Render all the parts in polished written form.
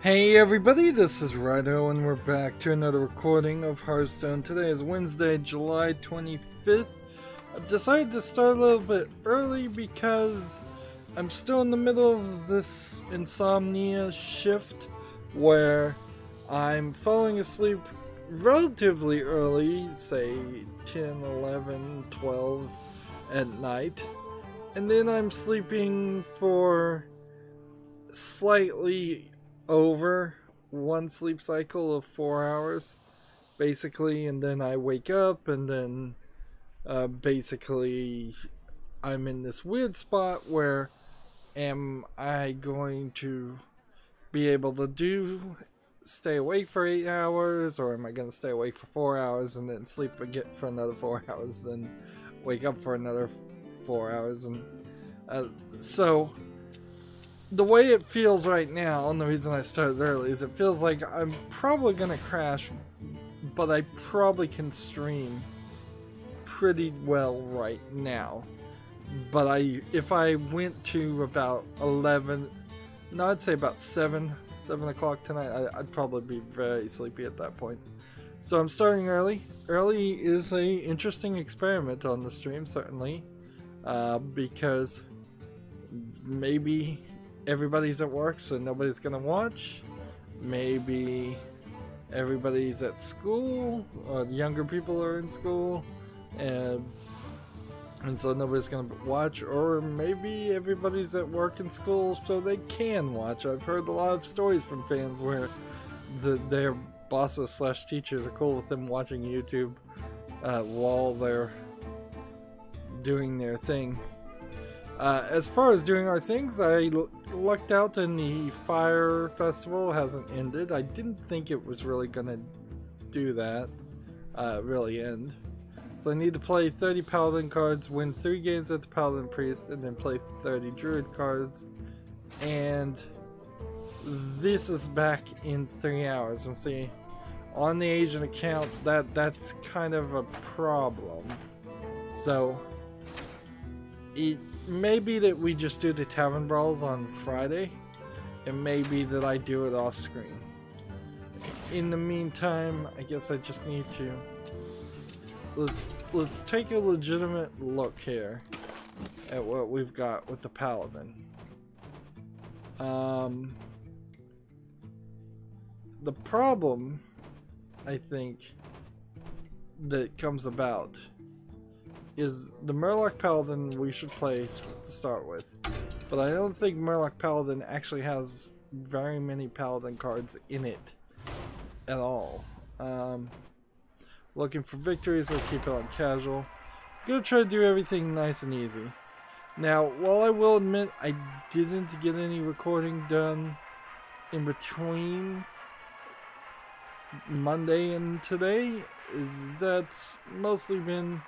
Hey everybody, this is Rydo and we're back to another recording of Hearthstone. Today is Wednesday, July 25th. I've decided to start a little bit early because I'm still in the middle of this insomnia shift where I'm falling asleep relatively early, say 10, 11, 12 at night, and then I'm sleeping for slightly over one sleep cycle of 4 hours basically, and then I wake up and then basically I'm in this weird spot where am I going to be able to stay awake for 8 hours, or am I going to stay awake for 4 hours and then sleep again for another 4 hours, then wake up for another 4 hours, and so the way it feels right now, and the reason I started early, is it feels like I'm probably gonna crash, but I probably can stream pretty well right now. But if I went to about 11, no, I'd say about 7 o'clock tonight, I'd probably be very sleepy at that point. So I'm starting early. Early is a interesting experiment on the stream, certainly, because maybe everybody's at work, so nobody's gonna watch. Maybe everybody's at school, or the younger people are in school, and so nobody's gonna watch. Or maybe everybody's at work and school, so they can watch. I've heard a lot of stories from fans where their bosses slash teachers are cool with them watching YouTube while they're doing their thing. As far as doing our things, I lucked out and the Fire Festival hasn't ended. I didn't think it was really gonna do that, really end. So I need to play 30 Paladin cards, win 3 games with the Paladin Priest, and then play 30 Druid cards. And this is back in 3 hours. And see, on the Asian account, that's kind of a problem. So it may be that we just do the Tavern Brawls on Friday. It may be that I do it off screen. In the meantime, I guess I just need to let's take a legitimate look here at what we've got with the Paladin. The problem, I think, that comes about is the Murloc Paladin we should play to start with. But I don't think Murloc Paladin actually has very many Paladin cards in it at all. Looking for victories, we'll keep it on casual. Gonna try to do everything nice and easy. Now, while I will admit I didn't get any recording done in between Monday and today, that's mostly been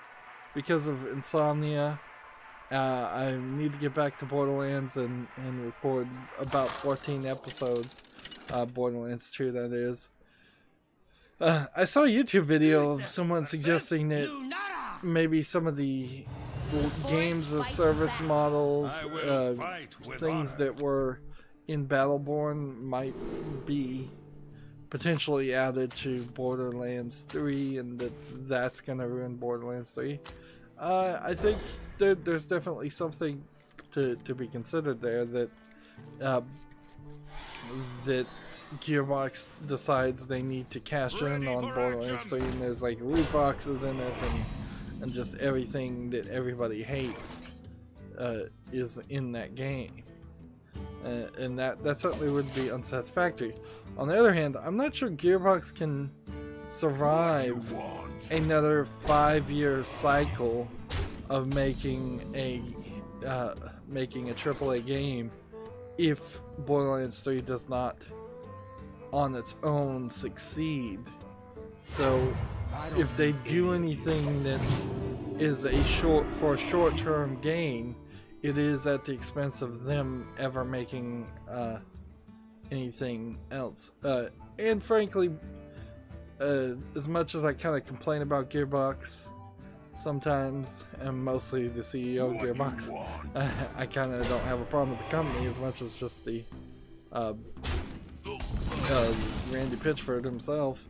because of insomnia. I need to get back to Borderlands and record about 14 episodes. Borderlands 2, that is. I saw a YouTube video of someone suggesting that maybe some of the games as service models, things that were in Battleborn might be potentially added to Borderlands 3, and that's gonna ruin Borderlands 3. I think there's definitely something to be considered there, that that Gearbox decides they need to cash in on Borderlands 3, and there's like loot boxes in it, and just everything that everybody hates is in that game. And that certainly would be unsatisfactory. On the other hand, I'm not sure Gearbox can survive another 5-year cycle of making a AAA game if Borderlands 3 does not on its own succeed. So if they do anything that is a short-term gain, it is at the expense of them ever making anything else. And frankly, as much as I kind of complain about Gearbox sometimes, and mostly the CEO of Gearbox, I kind of don't have a problem with the company as much as just the Randy Pitchford himself.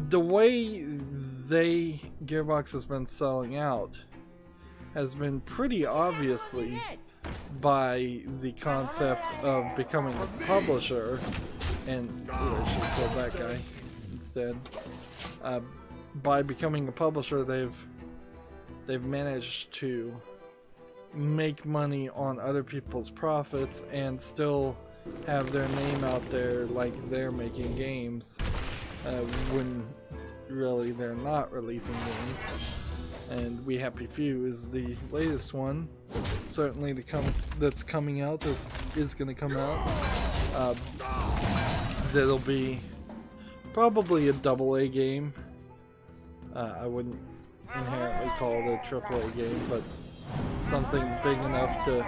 The way Gearbox has been selling out has been pretty obviously by the concept of becoming a publisher, and I should kill that guy instead. By becoming a publisher, they've managed to make money on other people's profits and still have their name out there like they're making games, when really they're not releasing games. And We Happy Few is the latest one, certainly that's coming out, that is going to come out. That'll be probably a AA game. I wouldn't inherently call it a AAA game, but something big enough to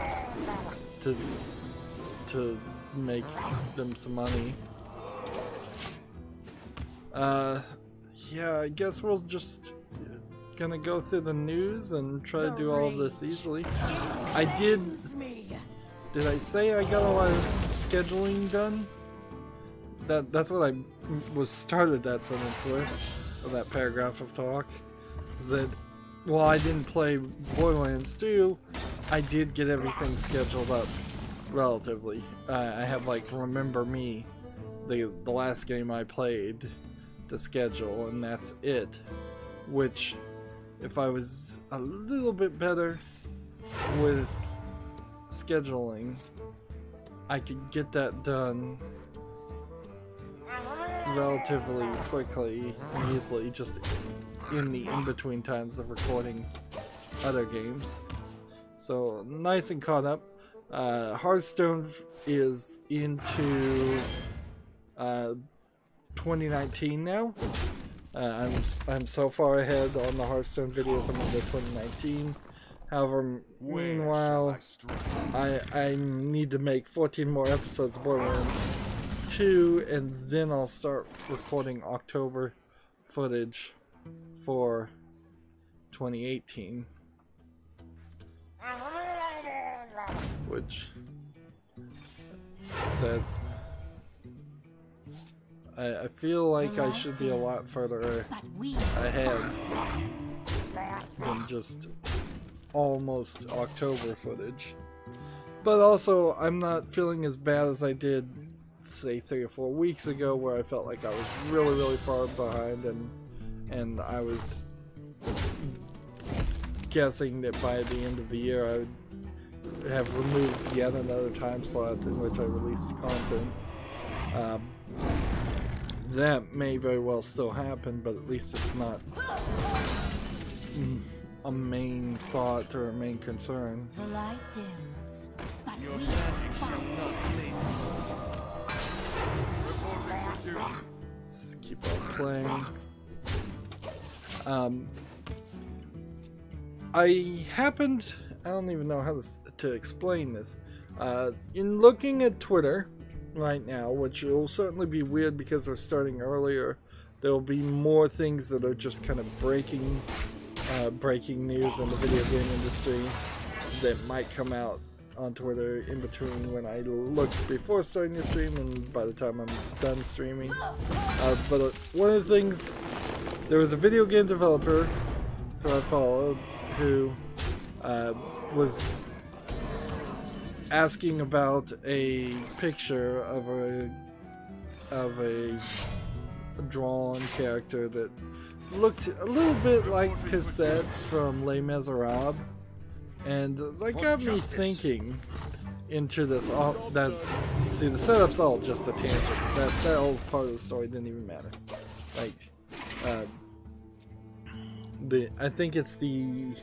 make them some money. Yeah, I guess we'll just gonna go through the news and try to do all of this easily. Did I say I got a lot of scheduling done? That's what I started that sentence with, or that paragraph of talk. Is that while I didn't play Borderlands 2, I did get everything scheduled up relatively. I have like Remember Me, the last game I played, to schedule, and that's it. Which, if I was a little bit better with scheduling, I could get that done relatively quickly and easily, just in the in-between times of recording other games. So, nice and caught up. Hearthstone is into 2019 now. I'm so far ahead on the Hearthstone videos. I'm into 2019. However, meanwhile, I need to make 14 more episodes of Borderlands 2, and then I'll start recording October footage for 2018. Which I feel like I should be a lot further ahead than just almost October footage. But also, I'm not feeling as bad as I did, say, 3 or 4 weeks ago, where I felt like I was really far behind, and I was guessing that by the end of the year I would have removed yet another time slot in which I released content. That may very well still happen, but at least it's not a main thought or a main concern. The light dims, but Your magic shall not save you. Let's keep on playing. I happened, I don't even know how to explain this. In looking at Twitter right now, which will certainly be weird because they're starting earlier, there will be more things that are just kind of breaking news in the video game industry that might come out on Twitter in between when I look before starting the stream and by the time I'm done streaming. But one of the things, there was a video game developer who I followed who was asking about a picture of a drawn character that looked a little bit like Cassette from Les Miserables, and that got me thinking into this. See, the setup's all just a tangent. That whole part of the story didn't even matter. Like, I think it's the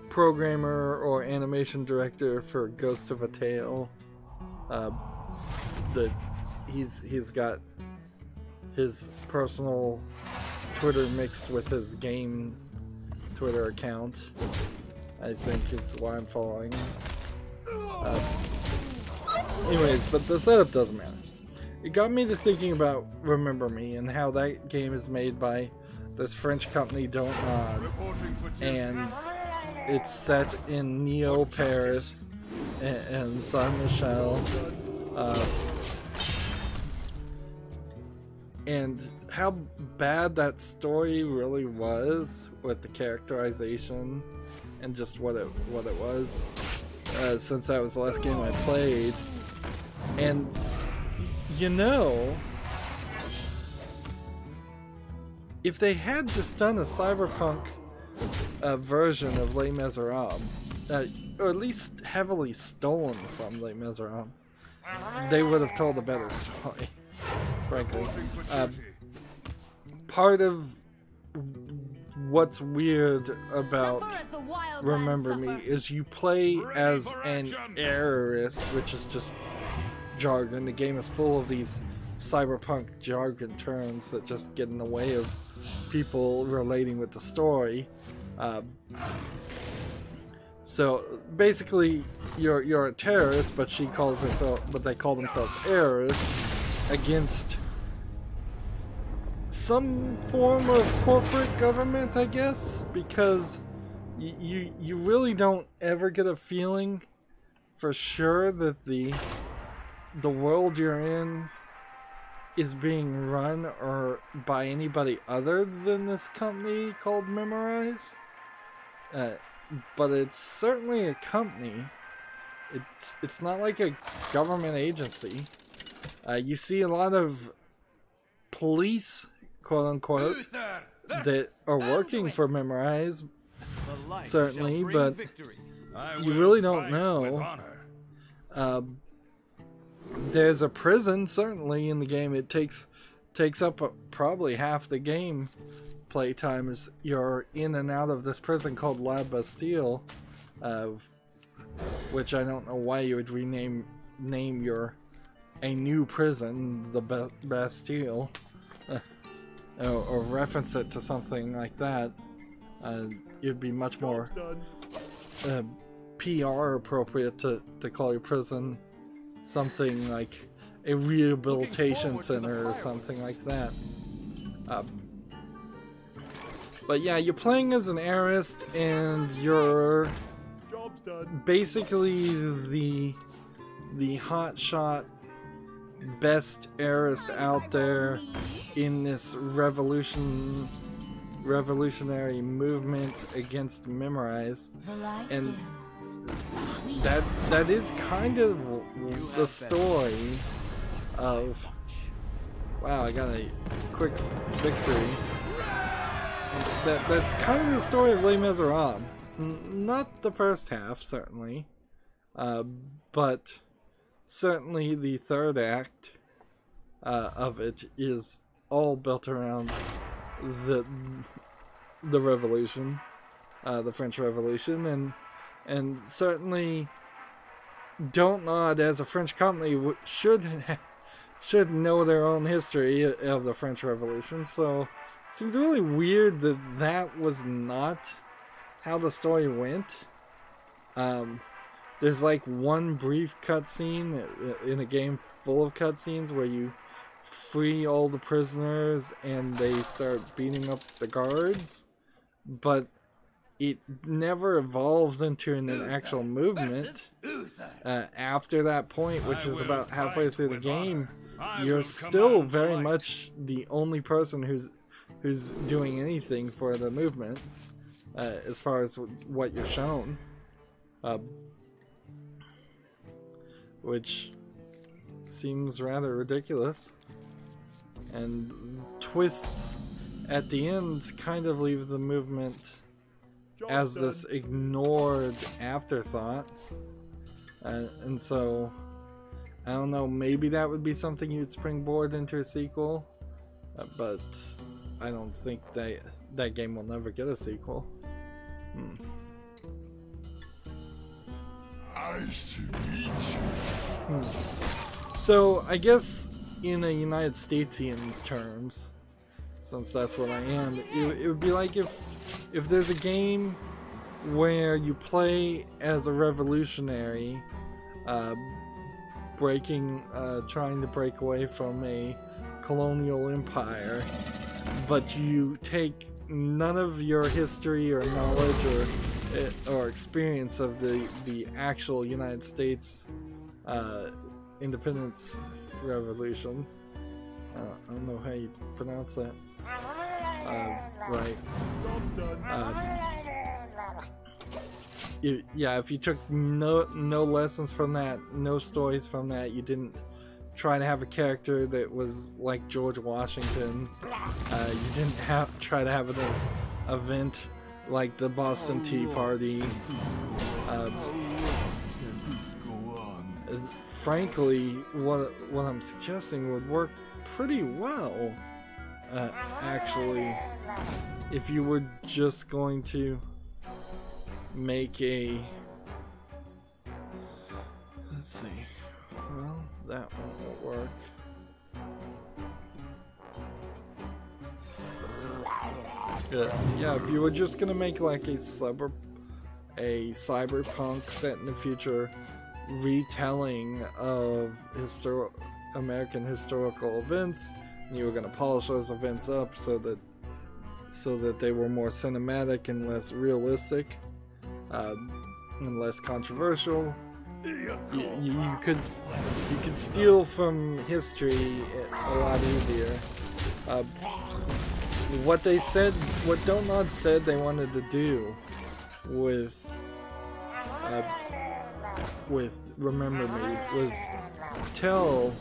programmer or animation director for Ghost of a Tale. That he's got his personal Twitter mixed with his game Twitter account, I think is why I'm following. Anyways, but the setup doesn't matter. It got me to thinking about Remember Me and how that game is made by this French company, Don't Nod, and it's set in Neo Paris and Saint Michel, And how bad that story really was with the characterization and just what it was, since that was the last game I played. And you know, if they had just done a cyberpunk version of Les Miserables, or at least heavily stolen from Les Miserables, they would have told a better story, frankly. Part of what's weird about Remember Me is you play as an heiress, which is just jargon. The game is full of these cyberpunk jargon terms that just get in the way of people relating with the story. So basically, you're a terrorist, but she calls herself, but they call themselves heiress, against some form of corporate government, I guess, because you really don't ever get a feeling for sure that the world you're in is being run or by anybody other than this company called Memorize. But it's certainly a company. It's not like a government agency. You see a lot of police, quote unquote, that are working for Memorize, certainly, but you really don't know. There's a prison, certainly, in the game. It takes up probably half the game playtime as you're in and out of this prison called La Bastille, which I don't know why you would name a new prison the Bastille, or reference it to something like that. It'd be much more PR appropriate to call your prison something like a rehabilitation center or something like that. But yeah, you're playing as an heiress, and you're basically the hotshot best heiress out there in this revolutionary movement against Memorize, and that is kind of the story of. Wow, I got a quick victory. That's kind of the story of Les Miserables. Not the first half, certainly, but certainly the third act of it is all built around the revolution, the French Revolution, and certainly Don't Nod, as a French company, should know their own history of the French Revolution. So it seems really weird that that was not how the story went. There's like one brief cutscene in a game full of cutscenes where you free all the prisoners and they start beating up the guards, but it never evolves into an actual movement. After that point, which is about halfway through the game, you're still very much the only person who's doing anything for the movement, as far as what you're shown, which seems rather ridiculous, and twists at the end kind of leave the movement as this ignored afterthought, and so I don't know, maybe that would be something you'd springboard into a sequel, but I don't think that game will never get a sequel. So I guess in a United Statesian terms, since that's what I am, it would be like if there's a game where you play as a revolutionary, trying to break away from a colonial empire, but you take none of your history or knowledge or experience of the actual United States Independence Revolution. I don't know how you pronounce that. Right. Yeah, if you took no lessons from that, no stories from that, you didn't try to have a character that was like George Washington, you didn't try to have an event like the Boston Tea Party. Frankly, what I'm suggesting would work pretty well, actually, if you were just going to make a, let's see, well, that won't work. Yeah, if you were just gonna make like a cyberpunk set in the future retelling of American historical events, and you were gonna polish those events up so that they were more cinematic and less realistic, and less controversial. You could steal from history a lot easier. What Don't Nod said they wanted to do with Remember Me was tell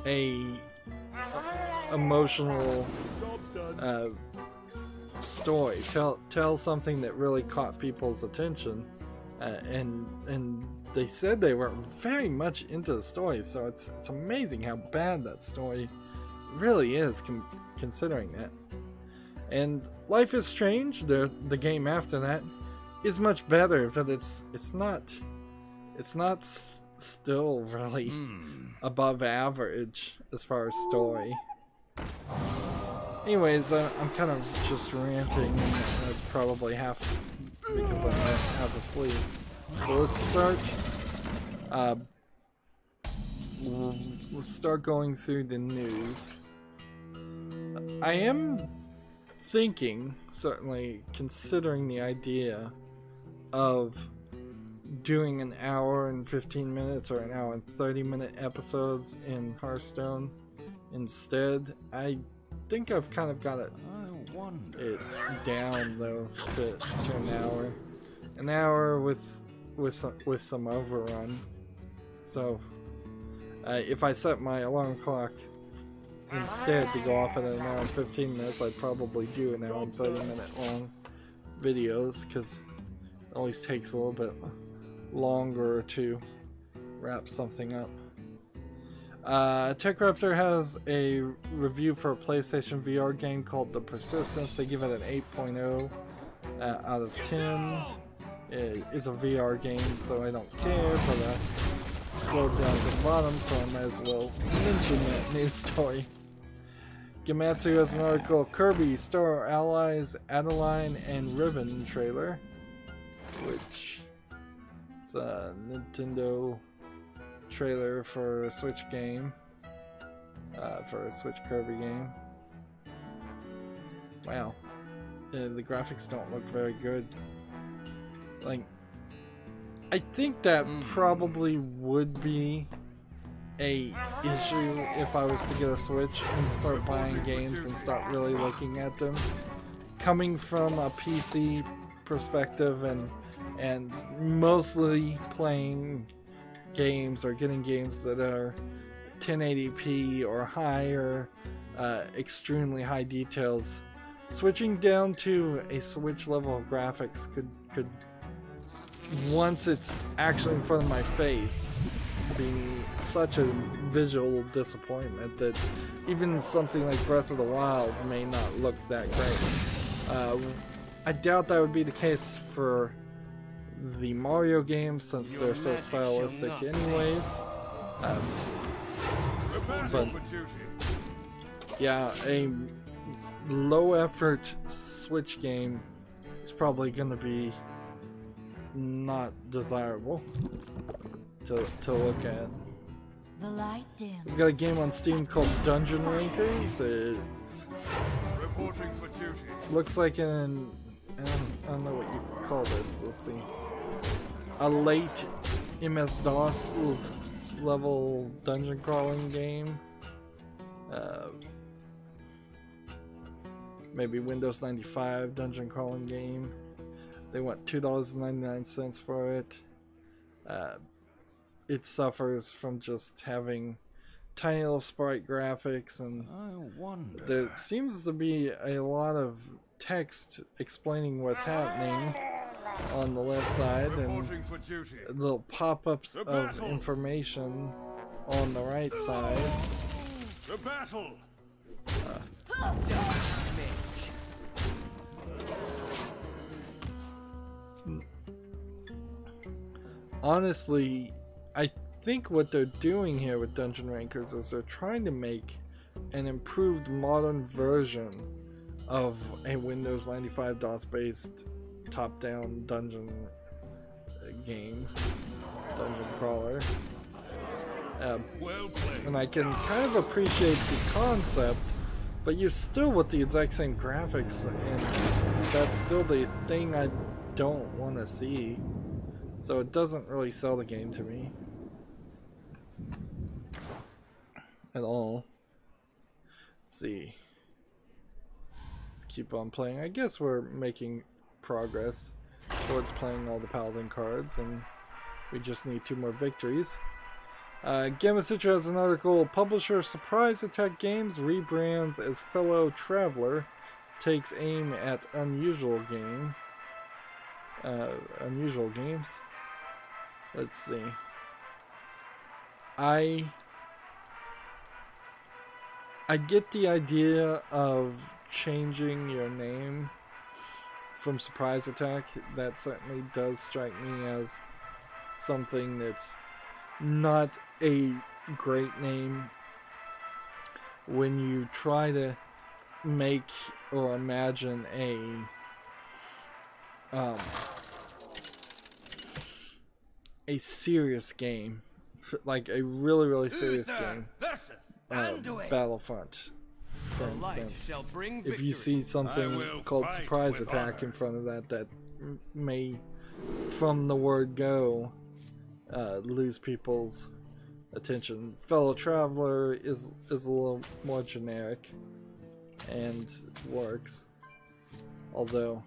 a emotional story, tell something that really caught people's attention, and they said they were very much into the story, so it's amazing how bad that story really is, considering that. And Life is Strange, the game after that, is much better, but it's not still really above average as far as story. Anyways, I'm kind of just ranting, and that's probably half because I'm half asleep. So let's start going through the news. I am thinking, certainly considering the idea of doing an hour and 15 minutes or an hour and 30-minute episodes in Hearthstone instead. I think I've kind of got it down though to an hour with some overrun. So if I set my alarm clock instead to go off at an hour and 15 minutes, I'd probably do an hour and 30-minute long videos, because it always takes a little bit longer to wrap something up. TechRaptor has a review for a PlayStation VR game called The Persistence. They give it an 8.0 out of 10. It's a VR game, so I don't care, but I scrolled down to the bottom, so I might as well mention that news story. Gematsu has an article, Kirby, Star Allies, Adeline, and Ribbon trailer, which is a Nintendo trailer for a Switch game, for a Switch Kirby game. Wow, the graphics don't look very good. Like, I think that probably would be a issue if I was to get a Switch and start buying games and start really looking at them. Coming from a PC perspective and mostly playing games or getting games that are 1080p or higher, extremely high details, switching down to a Switch level of graphics could once it's actually in front of my face, be such a visual disappointment that even something like Breath of the Wild may not look that great. I doubt that would be the case for the Mario games, since they're so stylistic anyways. But yeah, a low effort Switch game is probably going to be not desirable to look at. The light dims. We've got a game on Steam called Dungeon Rankers. It looks like an, I don't know what you call this, let's see, a late MS-DOS level dungeon crawling game. Maybe Windows 95 dungeon crawling game. They want $2.99 for it. It suffers from just having tiny little sprite graphics, and there seems to be a lot of text explaining what's happening on the left side, and little pop-ups of information on the right side. The battle. Honestly, I think what they're doing here with Dungeon Rankers is they're trying to make an improved modern version of a Windows 95 DOS-based top-down dungeon game, dungeon crawler. Well played. And I can kind of appreciate the concept, but you're still with the exact same graphics, and that's still the thing I don't want to see. So it doesn't really sell the game to me at all. Let's see. Let's keep on playing. I guess we're making progress towards playing all the Paladin cards, and we just need 2 more victories. Gamma Citra has an article. Publisher Surprise Attack Games rebrands as Fellow Traveler, takes aim at unusual games. Let's see. I get the idea of changing your name from Surprise Attack. That certainly does strike me as something that's not a great name when you try to make or imagine a serious game, like a really serious game. Battlefront, for instance. If you see something called Surprise Attack in front of that may, from the word go, lose people's attention. Fellow Traveler is a little more generic and works, although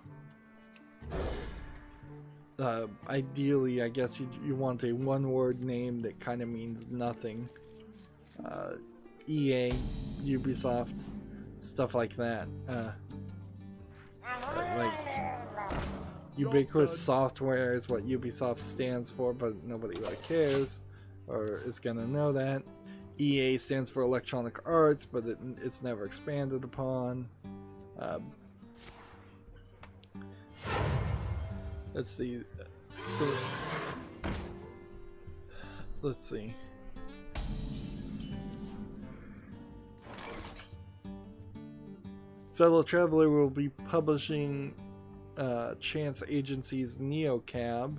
ideally I guess you want a one-word name that kind of means nothing. EA, Ubisoft, stuff like that. Like Ubiquitous Software is what Ubisoft stands for, but nobody really cares or is gonna know that. EA stands for Electronic Arts, but it's never expanded upon. Let's see. So, let's see. Fellow Traveler will be publishing Chance Agency's NeoCab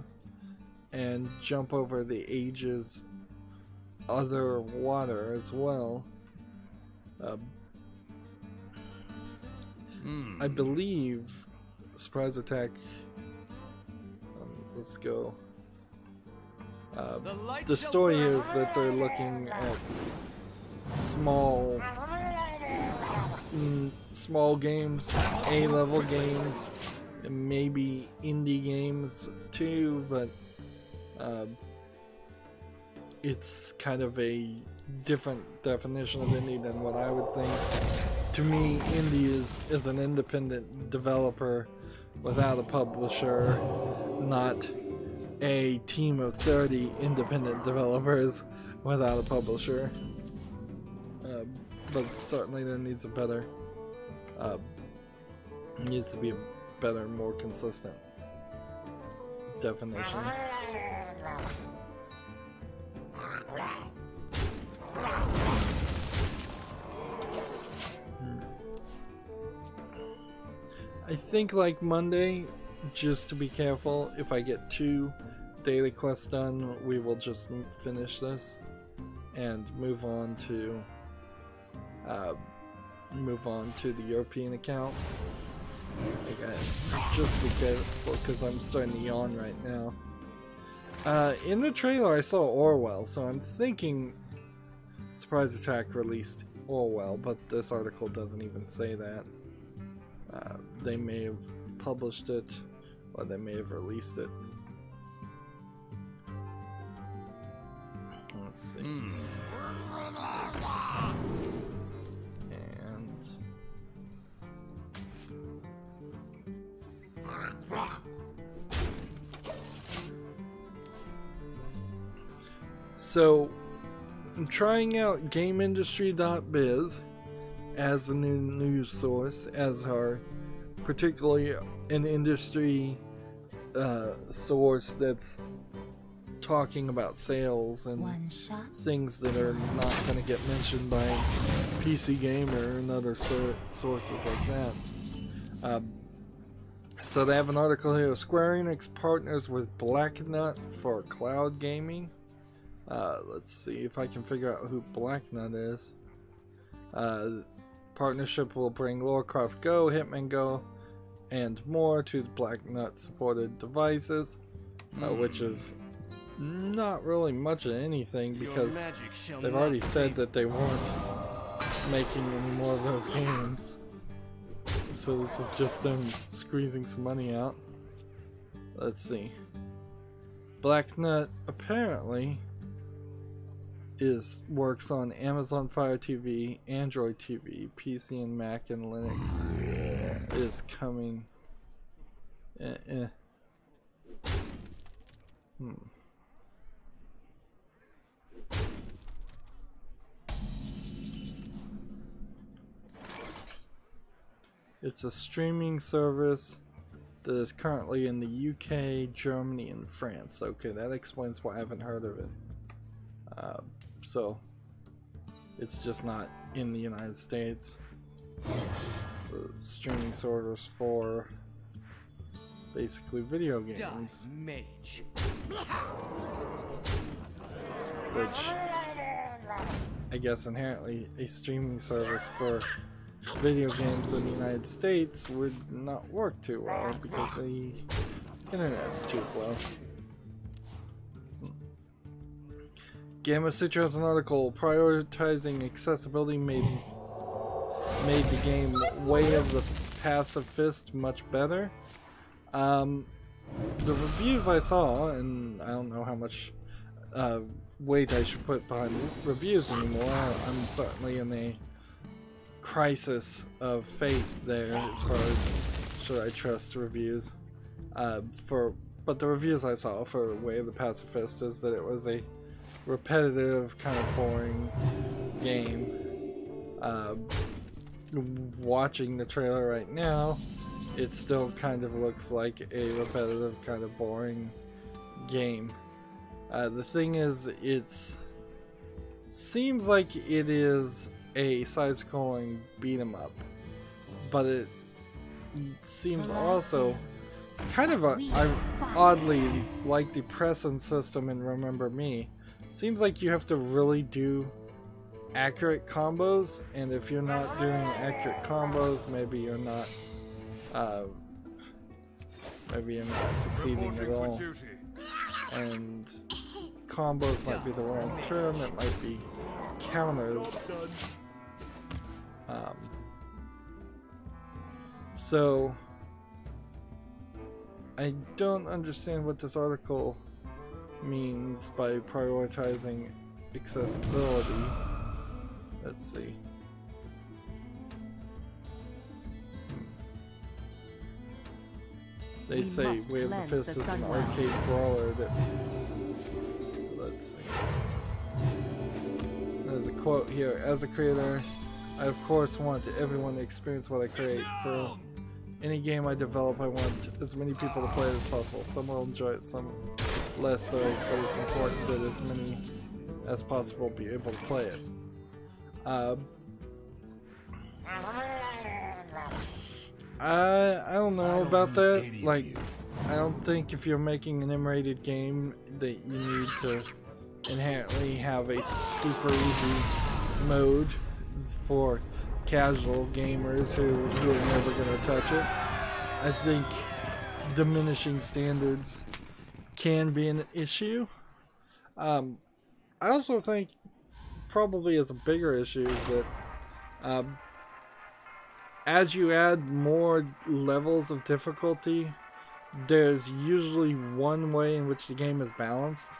and Jump Over the Ages Other Water as well. I believe Surprise Attack. Let's go. The story is that they're looking at small games, A-level games, and maybe indie games too, but it's kind of a different definition of indie than what I would think. To me, indie is an independent developer without a publisher, not a team of 30 independent developers without a publisher. But certainly there needs a better, needs to be a better, more consistent definition. I think like Monday, just to be careful, if I get 2 daily quests done, we will just finish this and move on to the European account. Again, just be careful because I'm starting to yawn right now. In the trailer I saw Orwell, so I'm thinking Surprise Attack released Orwell, but this article doesn't even say that. They may have published it, or they may have released it. Let's see. And so I'm trying out GameIndustry.biz as a new news source, as our particularly an industry source that's talking about sales and things that are not going to get mentioned by PC Gamer and other sources like that. So they have an article here. Square Enix partners with BlackNut for cloud gaming. Let's see if I can figure out who BlackNut is. Partnership will bring Warcraft Go, Hitman Go, and more to the BlackNut supported devices, which is not really much of anything because they've already said that they weren't making any more of those games. So this is just them squeezing some money out. Let's see. BlackNut apparently works on Amazon Fire TV, Android TV, PC and Mac and Linux. Is coming. It's a streaming service that is currently in the UK, Germany, and France. Okay, that explains why I haven't heard of it. So, it's just not in the United States. It's a streaming service for basically video games. Which, I guess inherently, a streaming service for video games in the United States would not work too well because the internet's too slow. Gamma Sutra has an article prioritizing accessibility made the game Way of the Pacifist much better. The reviews I saw, and I don't know how much weight I should put behind reviews anymore. I'm certainly in a crisis of faith there as far as should I trust reviews. But the reviews I saw for Way of the Pacifist is that it was a repetitive, kind of boring game. Watching the trailer right now, it still kind of looks like a repetitive, kind of boring game. The thing is, it seems like it is a side-scrolling beat-em-up, but it seems also kind of oddly like the Presence system in Remember Me. Seems like you have to really do accurate combos, and if you're not doing accurate combos, maybe you're not succeeding at all. And combos might be the wrong term, it might be counters. So I don't understand what this article means by prioritizing accessibility. Let's see. They say Way of the Fist is an arcade brawler that... Let's see. There's a quote here. As a creator, I of course want everyone to experience what I create. For any game I develop, I want as many people to play it as possible. Some will enjoy it, some less so, but it's important that as many as possible be able to play it. I don't know about that. Like, I don't think if you're making an M-rated game that you need to inherently have a super easy mode for casual gamers who are never going to touch it. I think diminishing standards can be an issue. I also think probably as a bigger issue is that as you add more levels of difficulty, there's usually one way in which the game is balanced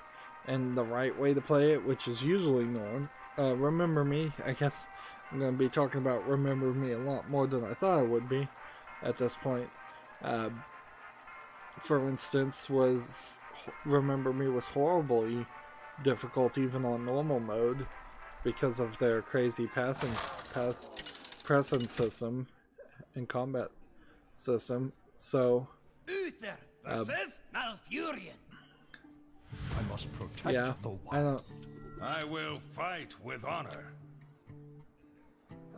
and the right way to play it, which is usually known. Remember Me, I guess I'm going to be talking about Remember Me a lot more than I thought I would be at this point. For instance, Remember Me was horribly difficult even on normal mode because of their crazy pressing system and combat system. So Uther versus Malfurion. I must protect yeah, the wild. I will fight with honor.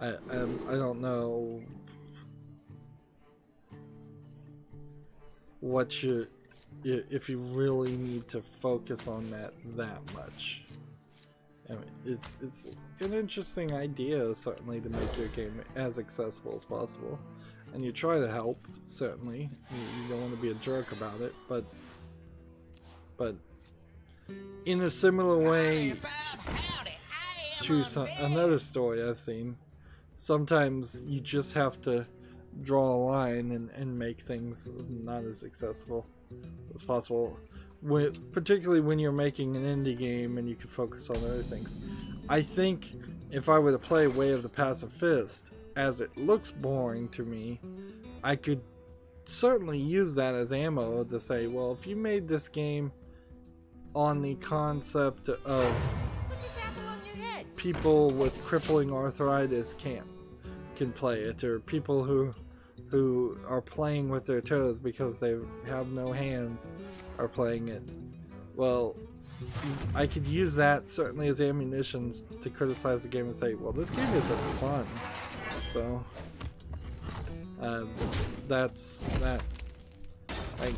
I don't know what if you really need to focus on that much. I mean, it's an interesting idea, certainly, to make your game as accessible as possible, and you try to help. Certainly, you don't want to be a jerk about it, but in a similar way to another story I've seen, sometimes you just have to draw a line and make things not as accessible as possible, particularly when you're making an indie game and you can focus on other things. I think if I were to play Way of the Passive Fist, as it looks boring to me, I could certainly use that as ammo to say, well, if you made this game on the concept of people with crippling arthritis can play it, or people who are playing with their toes because they have no hands are playing it, well, I could use that certainly as ammunition to criticize the game and say, well, this game isn't fun. So that's that. Like,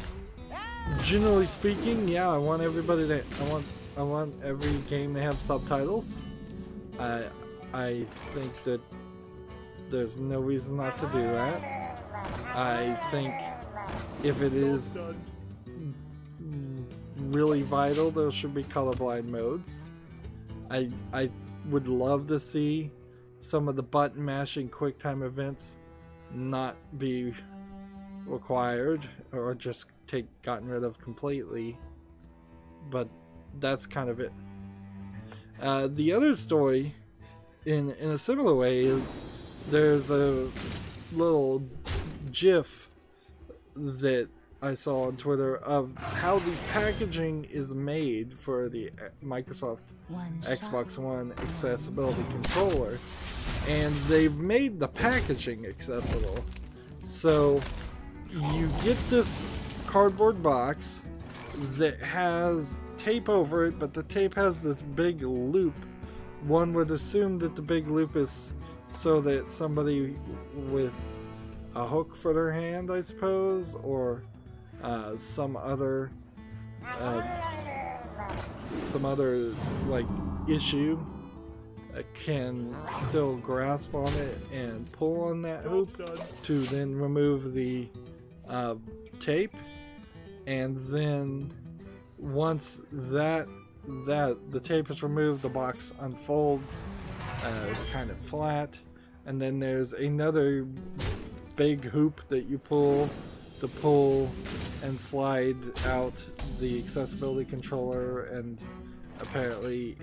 generally speaking, yeah, I want everybody to I want every game to have subtitles. I think that there's no reason not to do that. I think if it is really vital, there should be colorblind modes. I would love to see some of the button mashing QuickTime events not be required or just gotten rid of completely, but that's kind of it. The other story in a similar way is there's a little GIF that I saw on Twitter of how the packaging is made for the Microsoft Xbox One accessibility controller, and they've made the packaging accessible. So you get this cardboard box that has tape over it, but the tape has this big loop. One would assume that the big loop is so that somebody with a hook for their hand, I suppose, or some other like issue can still grasp on it and pull on that hoop to then remove the tape, and then once the tape is removed, the box unfolds kind of flat, and then there's another big hoop that you pull to pull and slide out the accessibility controller, and apparently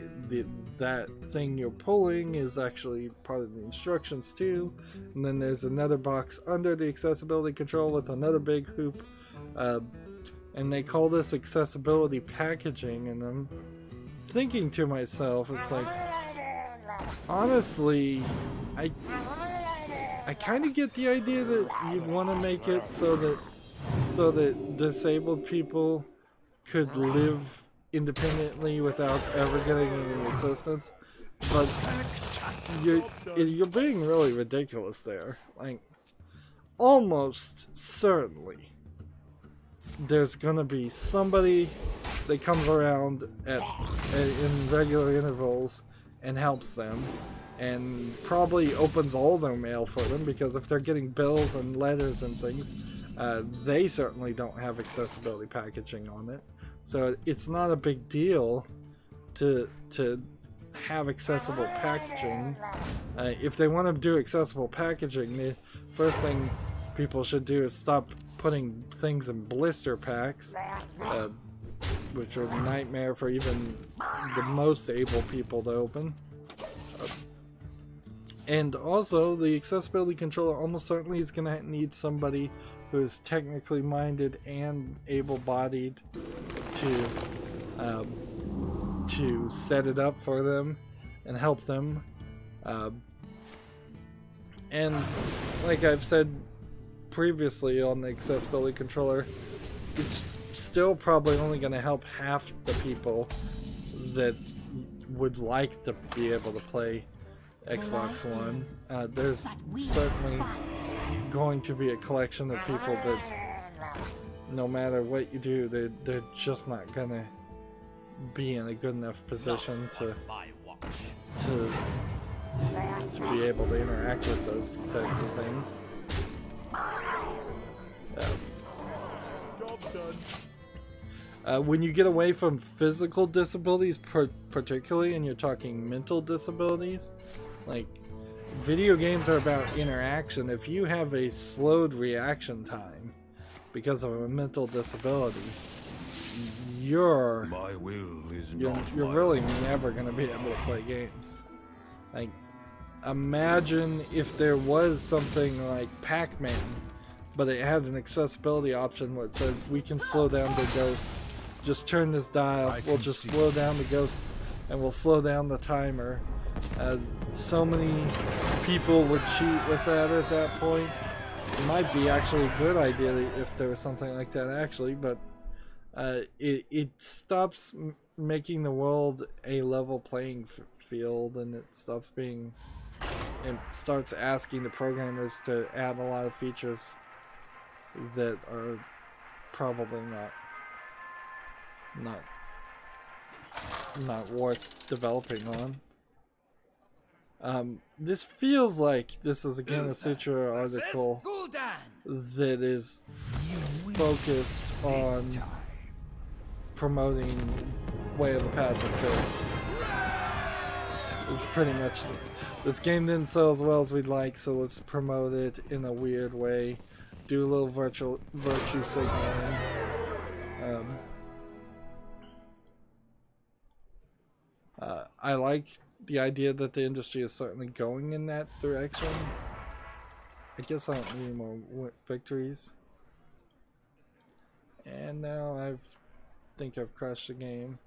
that thing you're pulling is actually part of the instructions too. And then there's another box under the accessibility control with another big hoop, and they call this accessibility packaging. And I'm thinking to myself, it's like, honestly, I kind of get the idea that you'd want to make it so that disabled people could live independently without ever getting any assistance, but you're being really ridiculous there. Like, almost certainly there's gonna be somebody that comes around in regular intervals and helps them, and probably opens all their mail for them, because if they're getting bills and letters and things, they certainly don't have accessibility packaging on it. So it's not a big deal to have accessible packaging. If they want to do accessible packaging, the first thing people should do is stop putting things in blister packs, which are a nightmare for even the most able people to open. And also, the accessibility controller almost certainly is going to need somebody who is technically minded and able-bodied to set it up for them and help them. And like I've said previously on the accessibility controller, it's still probably only going to help half the people that would like to be able to play Xbox One. There's certainly going to be a collection of people that no matter what you do, they're just not going to be in a good enough position to be able to interact with those types of things. When you get away from physical disabilities, particularly, and you're talking mental disabilities, like video games are about interaction. If you have a slowed reaction time because of a mental disability, you're really never going to be able to play games. Like, imagine if there was something like Pac-Man, but it had an accessibility option where it says we can slow down the ghosts. Just turn this dial, we'll just slow down the ghosts, and we'll slow down the timer. So many people would cheat with that at that point. It might be actually a good idea if there was something like that actually, but it stops making the world a level playing field, and it stops being, it starts asking the programmers to add a lot of features that are probably not worth developing on. This feels like this is again a Sutra article that is focused on promoting Way of the Passive Fist. It's pretty much, this game didn't sell as well as we'd like, so let's promote it in a weird way. Do a little virtue signaling. I like the idea that the industry is certainly going in that direction. I guess I don't need any more victories. And now I think I've crashed the game.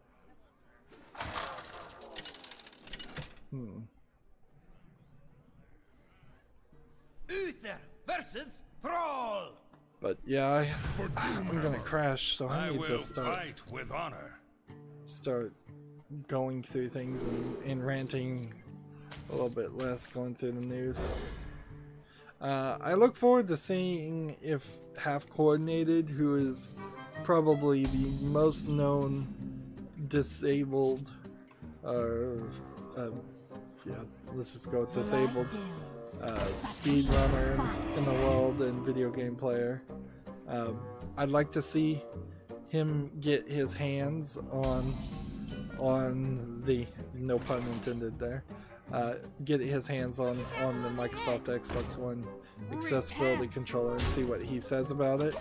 Uther versus Thrall. But yeah, I'm gonna crash, so I need to fight with honor. Start going through things and ranting a little bit less, going through the news. I look forward to seeing if Half Coordinated, who is probably the most known disabled, yeah, let's just go with disabled speedrunner in the world and video game player. I'd like to see him get his hands on the, no pun intended there, get his hands on the Microsoft Xbox One accessibility controller and see what he says about it,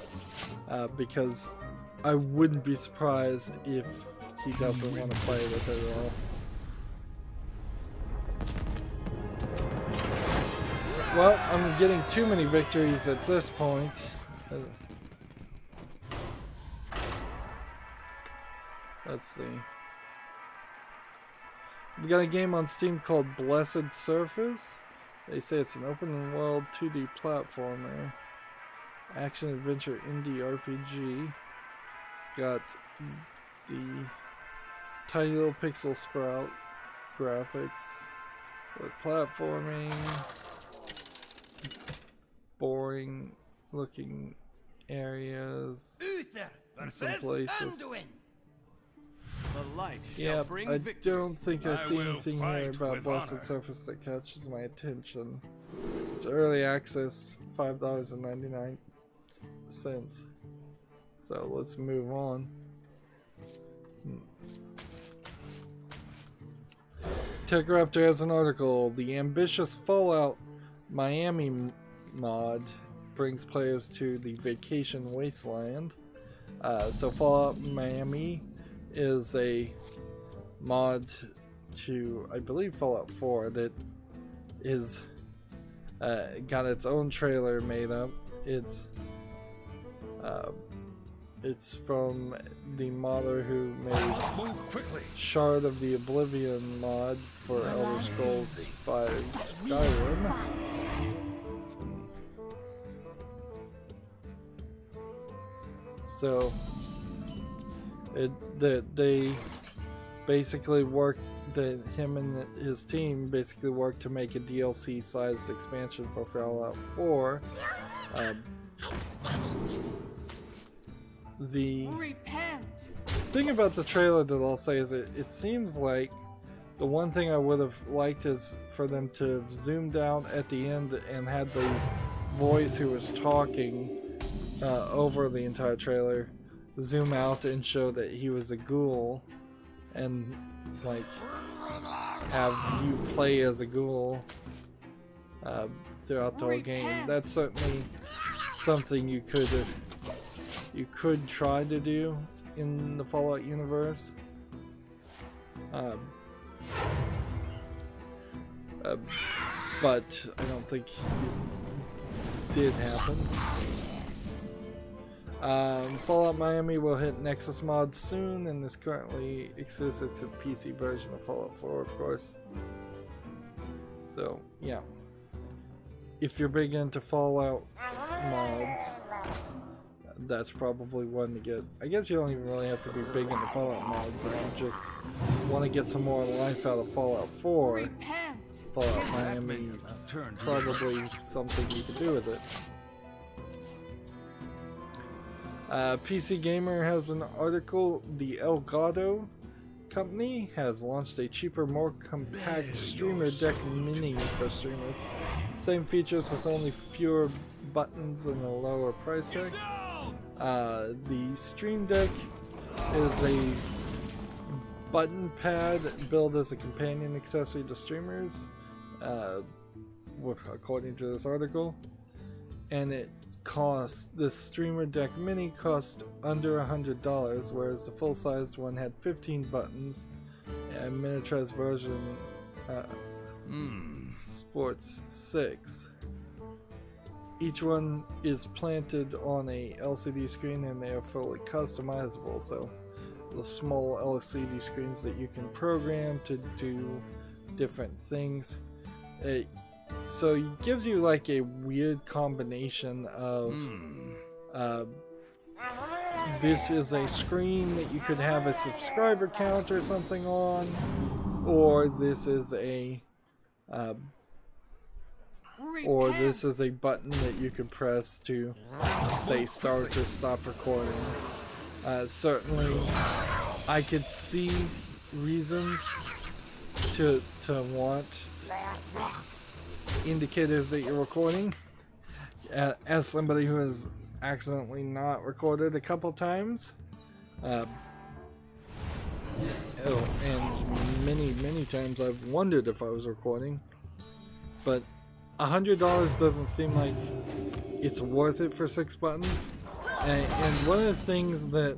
because I wouldn't be surprised if he doesn't want to play with it at all. Well, I'm getting too many victories at this point. Let's see. We got a game on Steam called Blessed Surface. They say it's an open world 2D platformer, action adventure indie RPG. It's got the tiny little pixel sprout graphics with platforming, boring looking areas in some places. Yeah, I don't think I see anything here about Blessed Surface that catches my attention. It's early access, $5.99. So let's move on. TechRaptor has an article. The ambitious Fallout Miami mod brings players to the vacation wasteland. So Fallout Miami is a mod to, I believe, Fallout 4 that is got its own trailer made up. It's from the modder who made Shard of the Oblivion mod for Elder Scrolls V Skyrim. So they basically worked, him and his team basically worked to make a DLC-sized expansion for Fallout 4. The thing about the trailer that I'll say is it seems like the one thing I would have liked is for them to have zoomed out at the end and had the voice who was talking over the entire trailer zoom out and show that he was a ghoul, and like have you play as a ghoul throughout the whole game. That's certainly something you could try to do in the Fallout universe. But I don't think it did happen. Fallout Miami will hit Nexus mod soon and is currently exclusive to the PC version of Fallout 4, of course. So, yeah. If you're big into Fallout mods, that's probably one to get. I guess you don't even really have to be big into Fallout mods. If you just want to get some more life out of Fallout 4, Fallout Miami is probably something you could do with it. PC Gamer has an article. The Elgato company has launched a cheaper, more compact streamer deck mini for streamers. Same features with only fewer buttons and a lower price tag. The Stream Deck is a button pad billed as a companion accessory to streamers, according to this article, and this Streamer Deck Mini cost under $100, whereas the full-sized one had 15 buttons, and miniaturized version sports 6. Each one is planted on a LCD screen and they are fully customizable, so the small LCD screens that you can program to do different things. So it gives you like a weird combination of this is a screen that you could have a subscriber count or something on, or this is a button that you can press to say start or stop recording. Certainly I could see reasons to want indicators that you're recording. As somebody who has accidentally not recorded a couple times, and many times I've wondered if I was recording, but $100 doesn't seem like it's worth it for 6 buttons. And one of the things that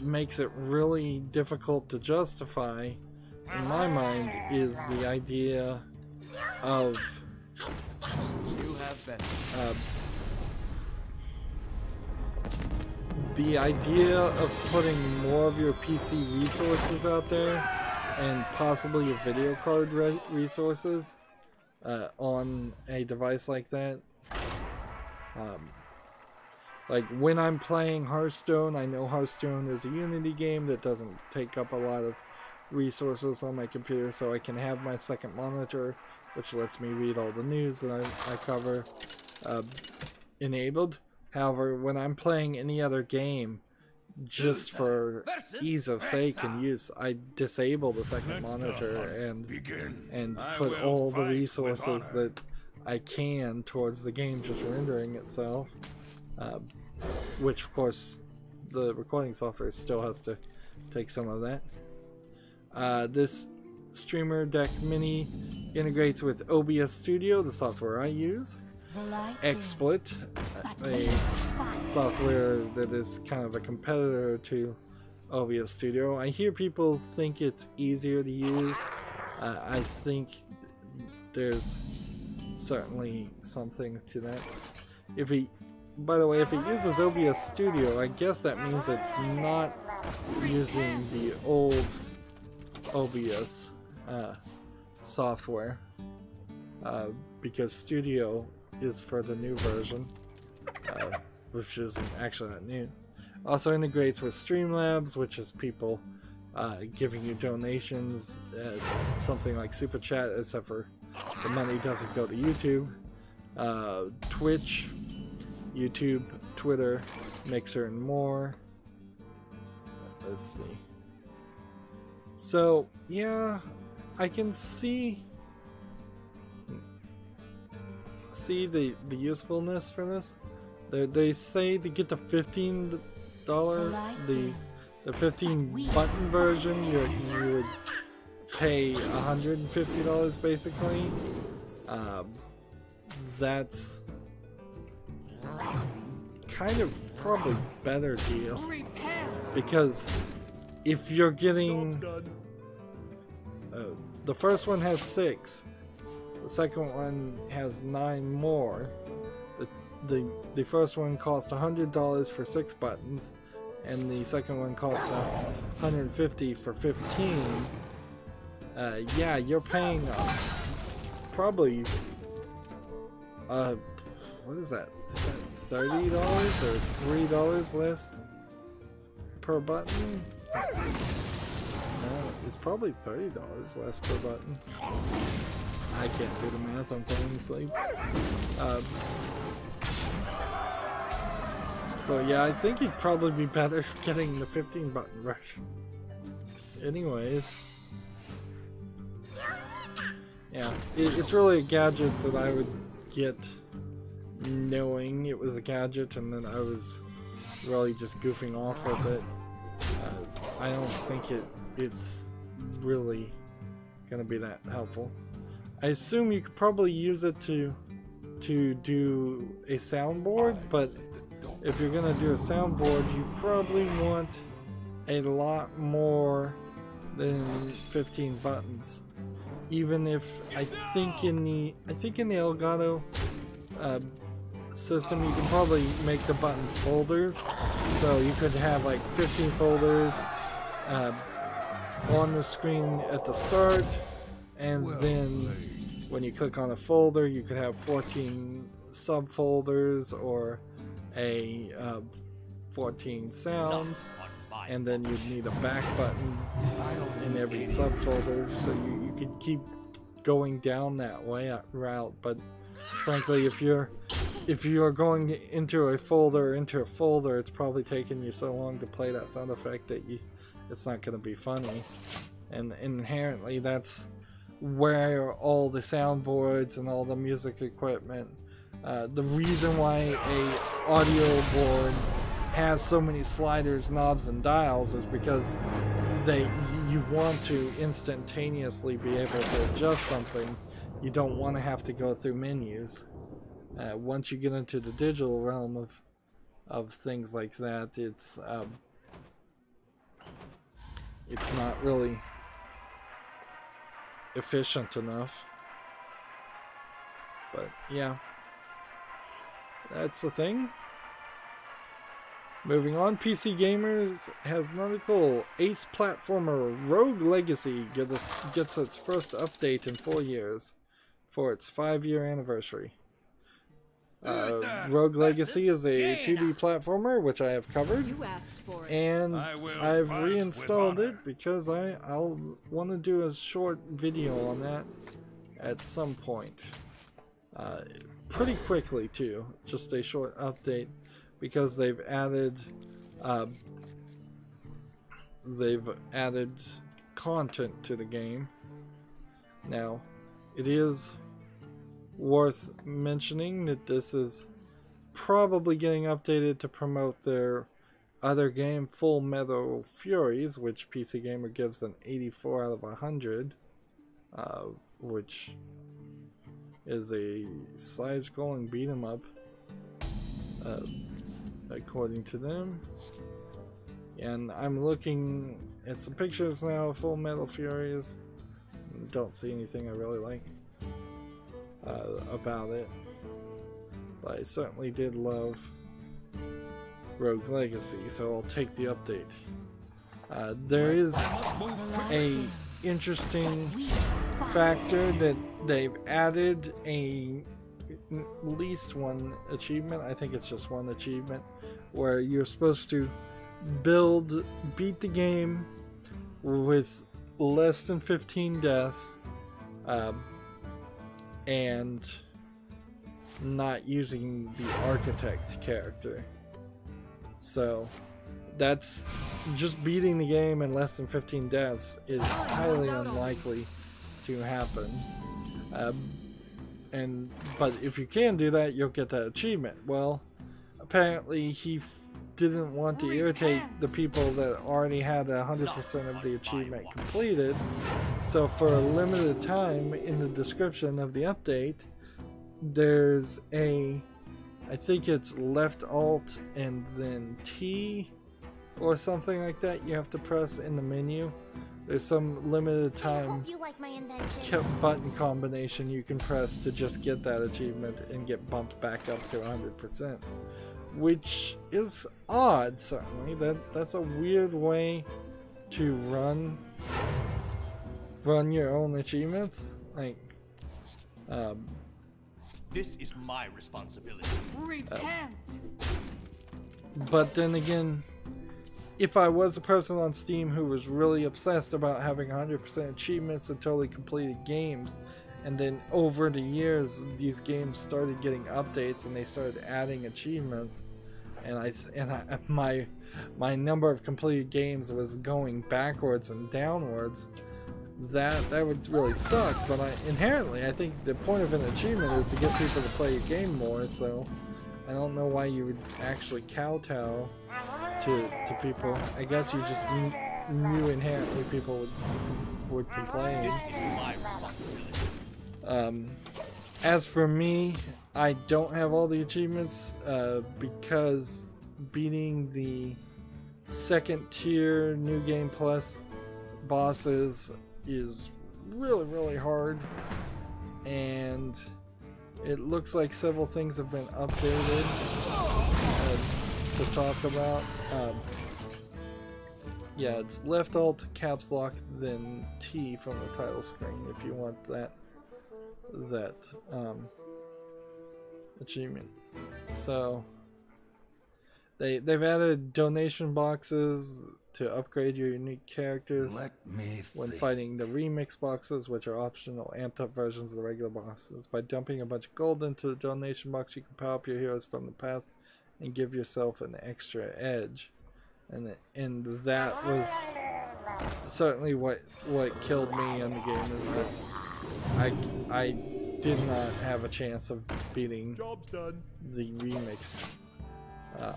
makes it really difficult to justify in my mind is the idea of putting more of your PC resources out there and possibly your video card resources on a device like that. Like when I'm playing Hearthstone, I know Hearthstone is a Unity game that doesn't take up a lot of resources on my computer, so I can have my second monitor, which lets me read all the news that I cover, enabled. However, when I'm playing any other game, just for ease of sake and use, I disable the second monitor and put all the resources that I can towards the game just rendering itself, which of course the recording software still has to take some of that. This Streamer Deck Mini integrates with OBS Studio, the software I use. XSplit, a software that is kind of a competitor to OBS Studio. I hear people think it's easier to use. I think there's certainly something to that. By the way, if it uses OBS Studio, I guess that means it's not using the old OBS software, because Studio is for the new version, which isn't actually that new. Also integrates with Streamlabs, which is people giving you donations, something like Super Chat, except for the money doesn't go to YouTube. Twitch, YouTube, Twitter, Mixer, and more. Let's see. So, yeah, I can see the usefulness for this. They say to get the $15, the 15 button version, you would pay $150 basically. That's kind of probably better deal, because if you're getting the first one has 6, the second one has 9 more. The first one cost $100 for 6 buttons, and the second one costs $150 for 15. Yeah, you're paying probably what is that? Is that $30 or $3 less per button? No, it's probably $30 less per button. I can't do the math, I'm falling asleep. So yeah, I think it'd probably be better getting the 15 button version. Anyways. Yeah, it's really a gadget that I would get knowing it was a gadget, and then I was really just goofing off with it. I don't think it's really gonna be that helpful. I assume you could probably use it to do a soundboard, but if you're gonna do a soundboard, you probably want a lot more than 15 buttons. Even if I think in the Elgato system, you can probably make the buttons folders, so you could have like 15 folders on the screen at the start, and then when you click on a folder, you could have 14 subfolders or a 14 sounds, and then you'd need a back button in every subfolder, so you could keep going down that route. But frankly, if you're going into a folder, it's probably taking you so long to play that sound effect that it's not going to be funny. And inherently, that's where all the soundboards and all the music equipment, the reason why a audio board has so many sliders, knobs, and dials is because you want to instantaneously be able to adjust something. You don't want to have to go through menus. Once you get into the digital realm of things like that, it's not really efficient enough. But yeah, that's the thing. Moving on, PC Gamers has another cool ace platformer Rogue Legacy gets its first update in 4 years for its 5-year anniversary. Rogue Legacy is a 2D platformer, which I have covered, and I've reinstalled it because I'll want to do a short video on that at some point. Pretty quickly too, just a short update, because they've added content to the game. Now, it is worth mentioning that this is probably getting updated to promote their other game, Full Metal Furies, which PC Gamer gives an 84 out of 100. which is a side-scrolling beat 'em up, according to them. And I'm looking at some pictures now of Full Metal Furies. Don't see anything I really like about it, but I certainly did love Rogue Legacy, so I'll take the update. There is a interesting factor that they've added at least one achievement. I think it's just one achievement where you're supposed to beat the game with less than 15 deaths, and not using the architect character. So that's just beating the game in less than 15 deaths is highly unlikely to happen. But if you can do that, you'll get that achievement. Well, apparently he didn't want to irritate the people that already had 100% of the achievement completed. So for a limited time, in the description of the update, there's I think it's left alt and then T or something like that you have to press in the menu. There's some limited time button combination you can press to just get that achievement and get bumped back up to 100%. Which is odd, certainly. That's a weird way to run your own achievements. Like, This is my responsibility. Repent! But then again, if I was a person on Steam who was really obsessed about having 100% achievements and totally completed games, and then over the years these games started getting updates and they started adding achievements, and my number of completed games was going backwards and downwards, that would really suck. But inherently I think the point of an achievement is to get people to play your game more, so I don't know why you would actually kowtow to people. I guess you just knew inherently people would complain. This is my responsibility. As for me, I don't have all the achievements because beating the second tier New Game Plus bosses is really hard, and it looks like several things have been updated to talk about. Yeah, it's left alt, caps lock, then T from the title screen if you want that achievement. So they've added donation boxes to upgrade your unique characters when fighting the remix boxes, which are optional amped up versions of the regular bosses. By dumping a bunch of gold into the donation box, you can power up your heroes from the past and give yourself an extra edge. And that was certainly what killed me in the game, is that I did not have a chance of beating the remix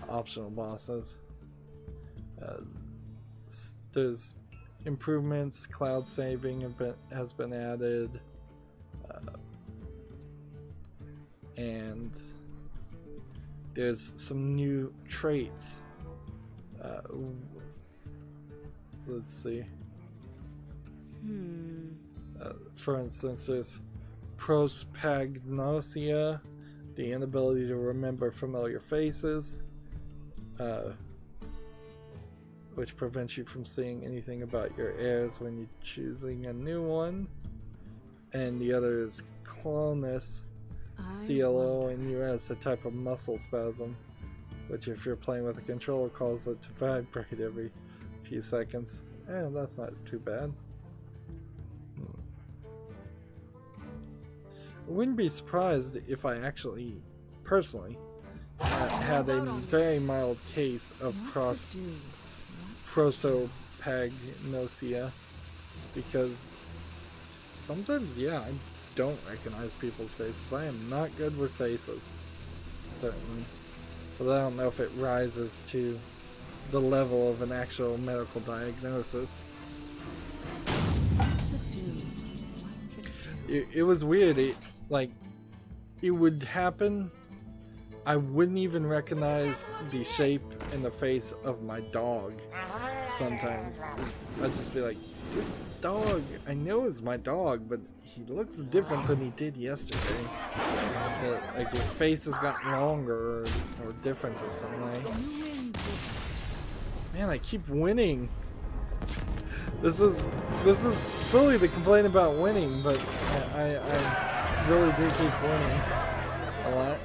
optional bosses. There's improvements, cloud saving has been added, and there's some new traits. Let's see. For instance, there's prosopagnosia, the inability to remember familiar faces, which prevents you from seeing anything about your heirs when you're choosing a new one. And the other is clonus, CLONUS, a type of muscle spasm, which if you're playing with a controller causes it to vibrate every few seconds. And that's not too bad. I wouldn't be surprised if I actually, personally, had a very mild case of prosopagnosia, because sometimes, yeah, I don't recognize people's faces. I am not good with faces, certainly. But I don't know if it rises to the level of an actual medical diagnosis. it was weird. It would happen. I wouldn't even recognize the shape and the face of my dog. Sometimes I'd just be like, this dog, I know is my dog, but he looks different than he did yesterday. Like his face has gotten longer or different in some way. Man, I keep winning. This is silly to complain about winning, but I really do keep winning a lot.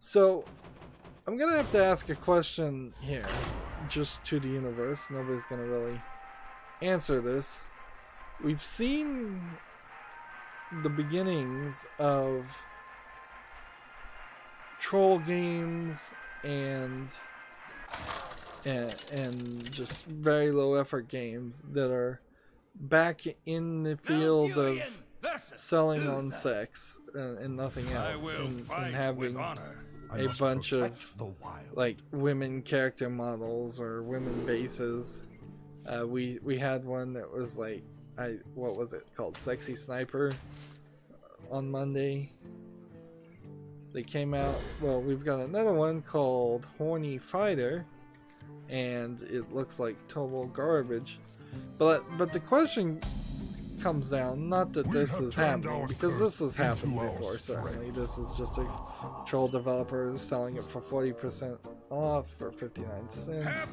So I'm gonna have to ask a question here, just to the universe. Nobody's gonna really answer this. We've seen the beginnings of troll games and just very low effort games that are back in the field of selling on sex and nothing else, and having a bunch of like women character models or women bases. We had one that was like, what was it called, Sexy Sniper on Monday. They came out. Well, we've got another one called Horny Fighter, and it looks like total garbage. But the question comes down, not that this is happening, because this has happened before, certainly. This is just a troll developer selling it for 40% off for 59 cents,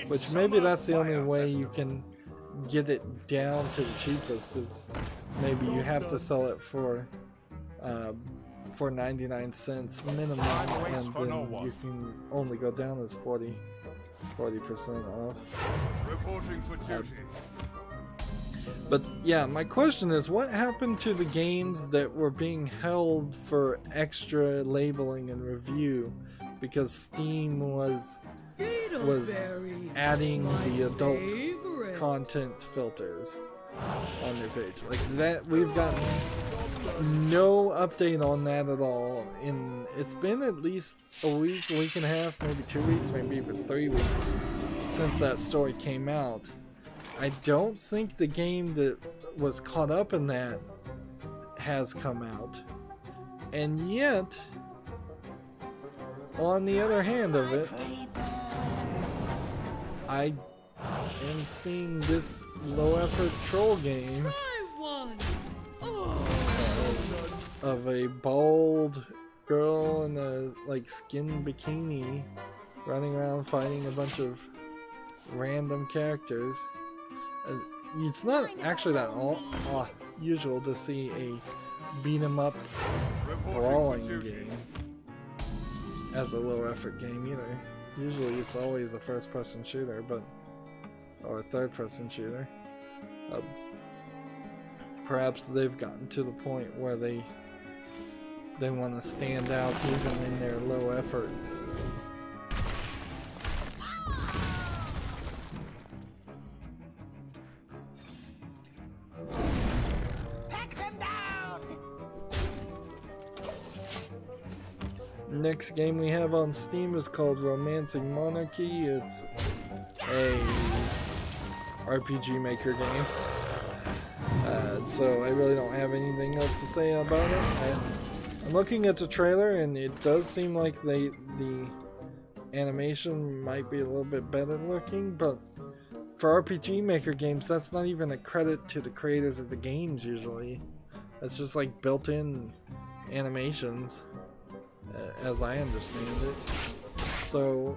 which maybe that's the only way you can get it down to the cheapest, is maybe you have to sell it for 99 cents minimum, and then you can only go down as 40% off. Reporting for duty. But yeah, my question is, what happened to the games that were being held for extra labeling and review because Steam was adding the adult content filters on their page? Like that, we've gotten no update on that at all. It's been at least a week and a half, maybe 2 weeks, maybe even 3 weeks since that story came out. I don't think the game that was caught up in that has come out. And yet, on the other hand of it, I am seeing this low effort troll game of a bald girl in a like skin bikini running around fighting a bunch of random characters. It's not actually that usual to see a beat 'em up brawling game as a low effort game either. Usually it's always a first person shooter, or a third person shooter. Perhaps they've gotten to the point where they want to stand out even in their low efforts. Next game we have on Steam is called Romancing Monarchy. It's a RPG Maker game. So I really don't have anything else to say about it. I'm looking at the trailer and it does seem like the animation might be a little bit better looking, but for RPG Maker games, that's not even a credit to the creators of the games usually. That's just like built-in animations, as I understand it. So,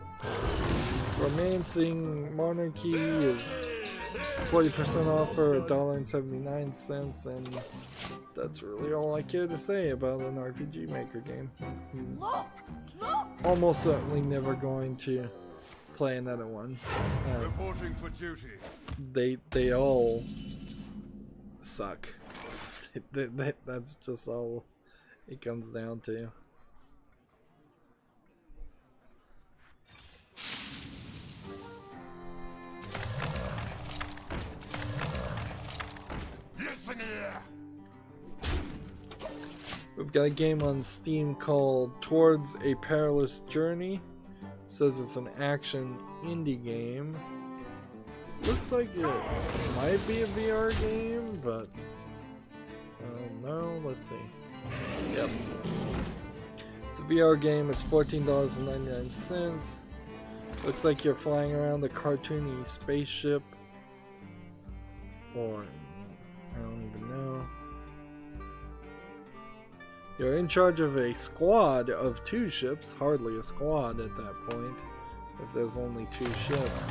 Romancing Monarchy is 40% off for $1.79, and that's really all I care to say about an RPG Maker game. Almost certainly never going to play another one. Reporting for duty. They all suck. That's just all it comes down to. Listen here. We've got a game on Steam called Towards a Perilous Journey. It says it's an action indie game. looks like it might be a VR game, but no, let's see. Yep. It's a VR game, it's $14.99. Looks like you're flying around a cartoony spaceship. Or, I don't even know. You're in charge of a squad of 2 ships, hardly a squad at that point, if there's only 2 ships.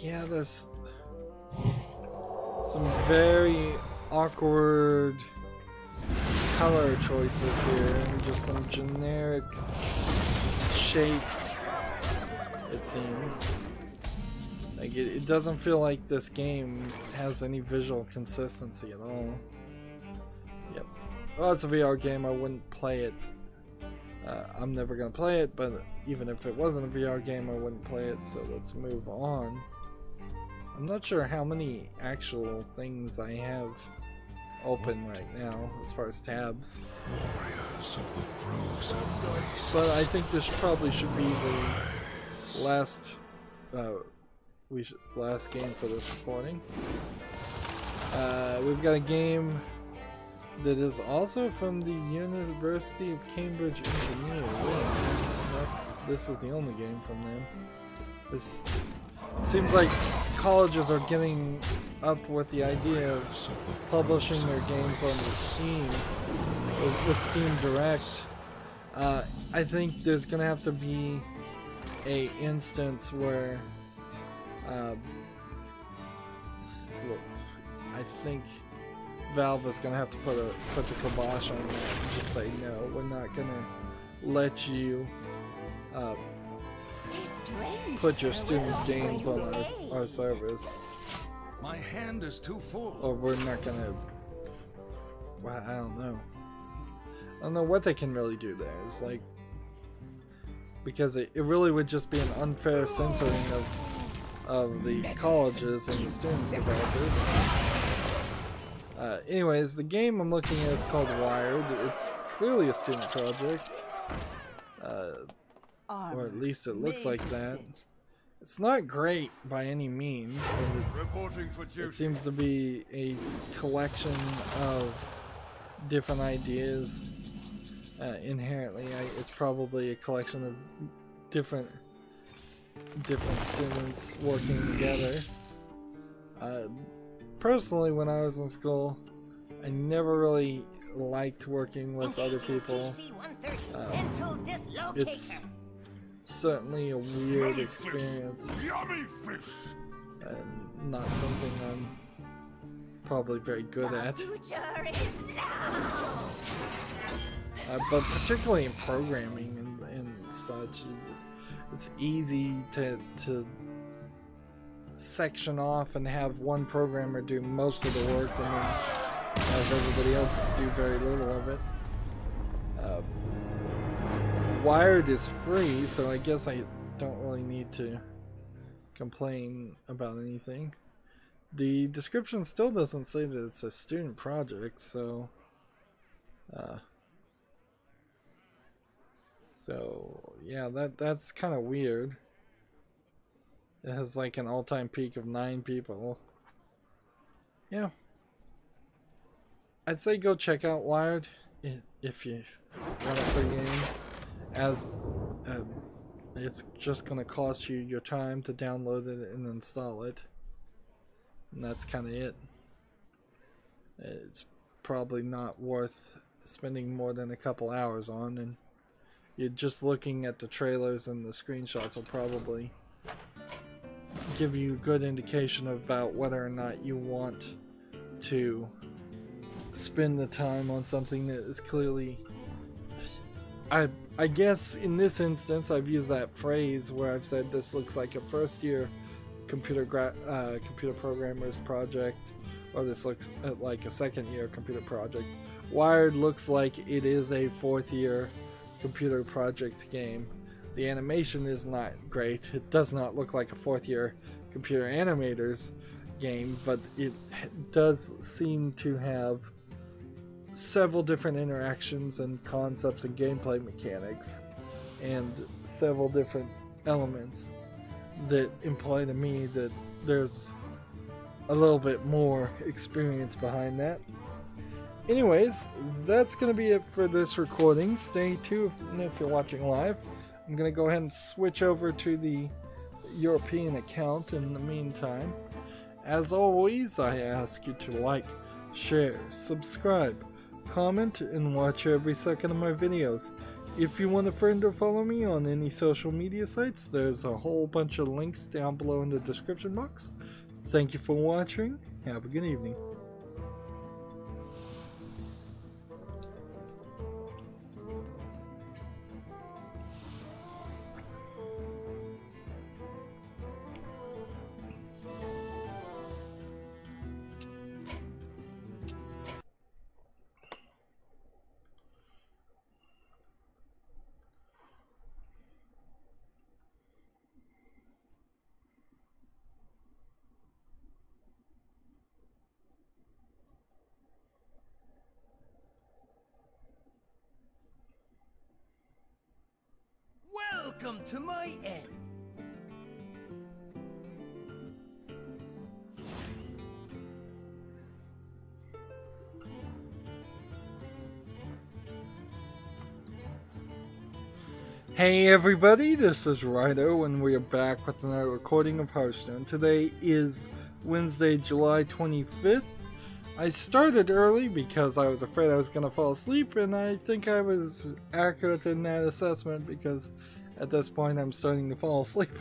Yeah, there's some very awkward color choices here, and just some generic shapes, it seems. Like, it doesn't feel like this game has any visual consistency at all. Yep. Well, it's a VR game, I wouldn't play it. I'm never gonna play it, but even if it wasn't a VR game, I wouldn't play it, so let's move on. I'm not sure how many actual things I have open right now, as far as tabs. But I think this probably should be the last, last game for this recording. We've got a game that is also from the University of Cambridge Engineers. This is the only game from them. This seems like colleges are getting up with the idea of publishing their games on the Steam, with Steam Direct. I think there's gonna have to be a instance where I think Valve is gonna have to put the kibosh on that and just say, no, we're not gonna let you put your students' games on our service. My hand is too full. Or we're not gonna. Well, I don't know. I don't know what they can really do there. It's like, because it really would just be an unfair censoring of the colleges and the student developers. Anyways, the game I'm looking at is called Wired. It's clearly a student project. Or at least it looks like that. It's not great by any means, but it seems to be a collection of different ideas. Inherently, it's probably a collection of different students working together. Personally, when I was in school, I never really liked working with other people. It's certainly a weird experience, and not something I'm probably very good at. But particularly in programming and such, it's easy to section off and have one programmer do most of the work and then have everybody else do very little of it. Wired is free, so I guess I don't really need to complain about anything. The description still doesn't say that it's a student project, so yeah, that's kind of weird. It has like an all-time peak of 9 people. Yeah, I'd say go check out Wired if you want a free game, as it's just gonna cost you your time to download it and install it, and that's kind of it. It's probably not worth spending more than a couple hours on, and you're just looking at the trailers and the screenshots will probably give you a good indication about whether or not you want to spend the time on something that is clearly, I guess in this instance I've used that phrase where I've said this looks like a first year computer programmer's project, or this looks like a second year computer project, Wired looks like it is a 4th year computer project game. The animation is not great. It does not look like a 4th year computer animators game, but it does seem to have several different interactions and concepts and gameplay mechanics, and several different elements that imply to me that there's a little bit more experience behind that. Anyways, that's going to be it for this recording. Stay tuned if you're watching live. I'm going to go ahead and switch over to the European account in the meantime. As always, I ask you to like, share, subscribe, comment, and watch every second of my videos. If you want to friend or follow me on any social media sites, there's a whole bunch of links down below in the description box. Thank you for watching. Have a good evening. Welcome to my end. Hey everybody, this is Rydo, and we are back with another recording of Hearthstone. Today is Wednesday, July 25th. I started early because I was afraid I was going to fall asleep, and I think I was accurate in that assessment because at this point I'm starting to fall asleep.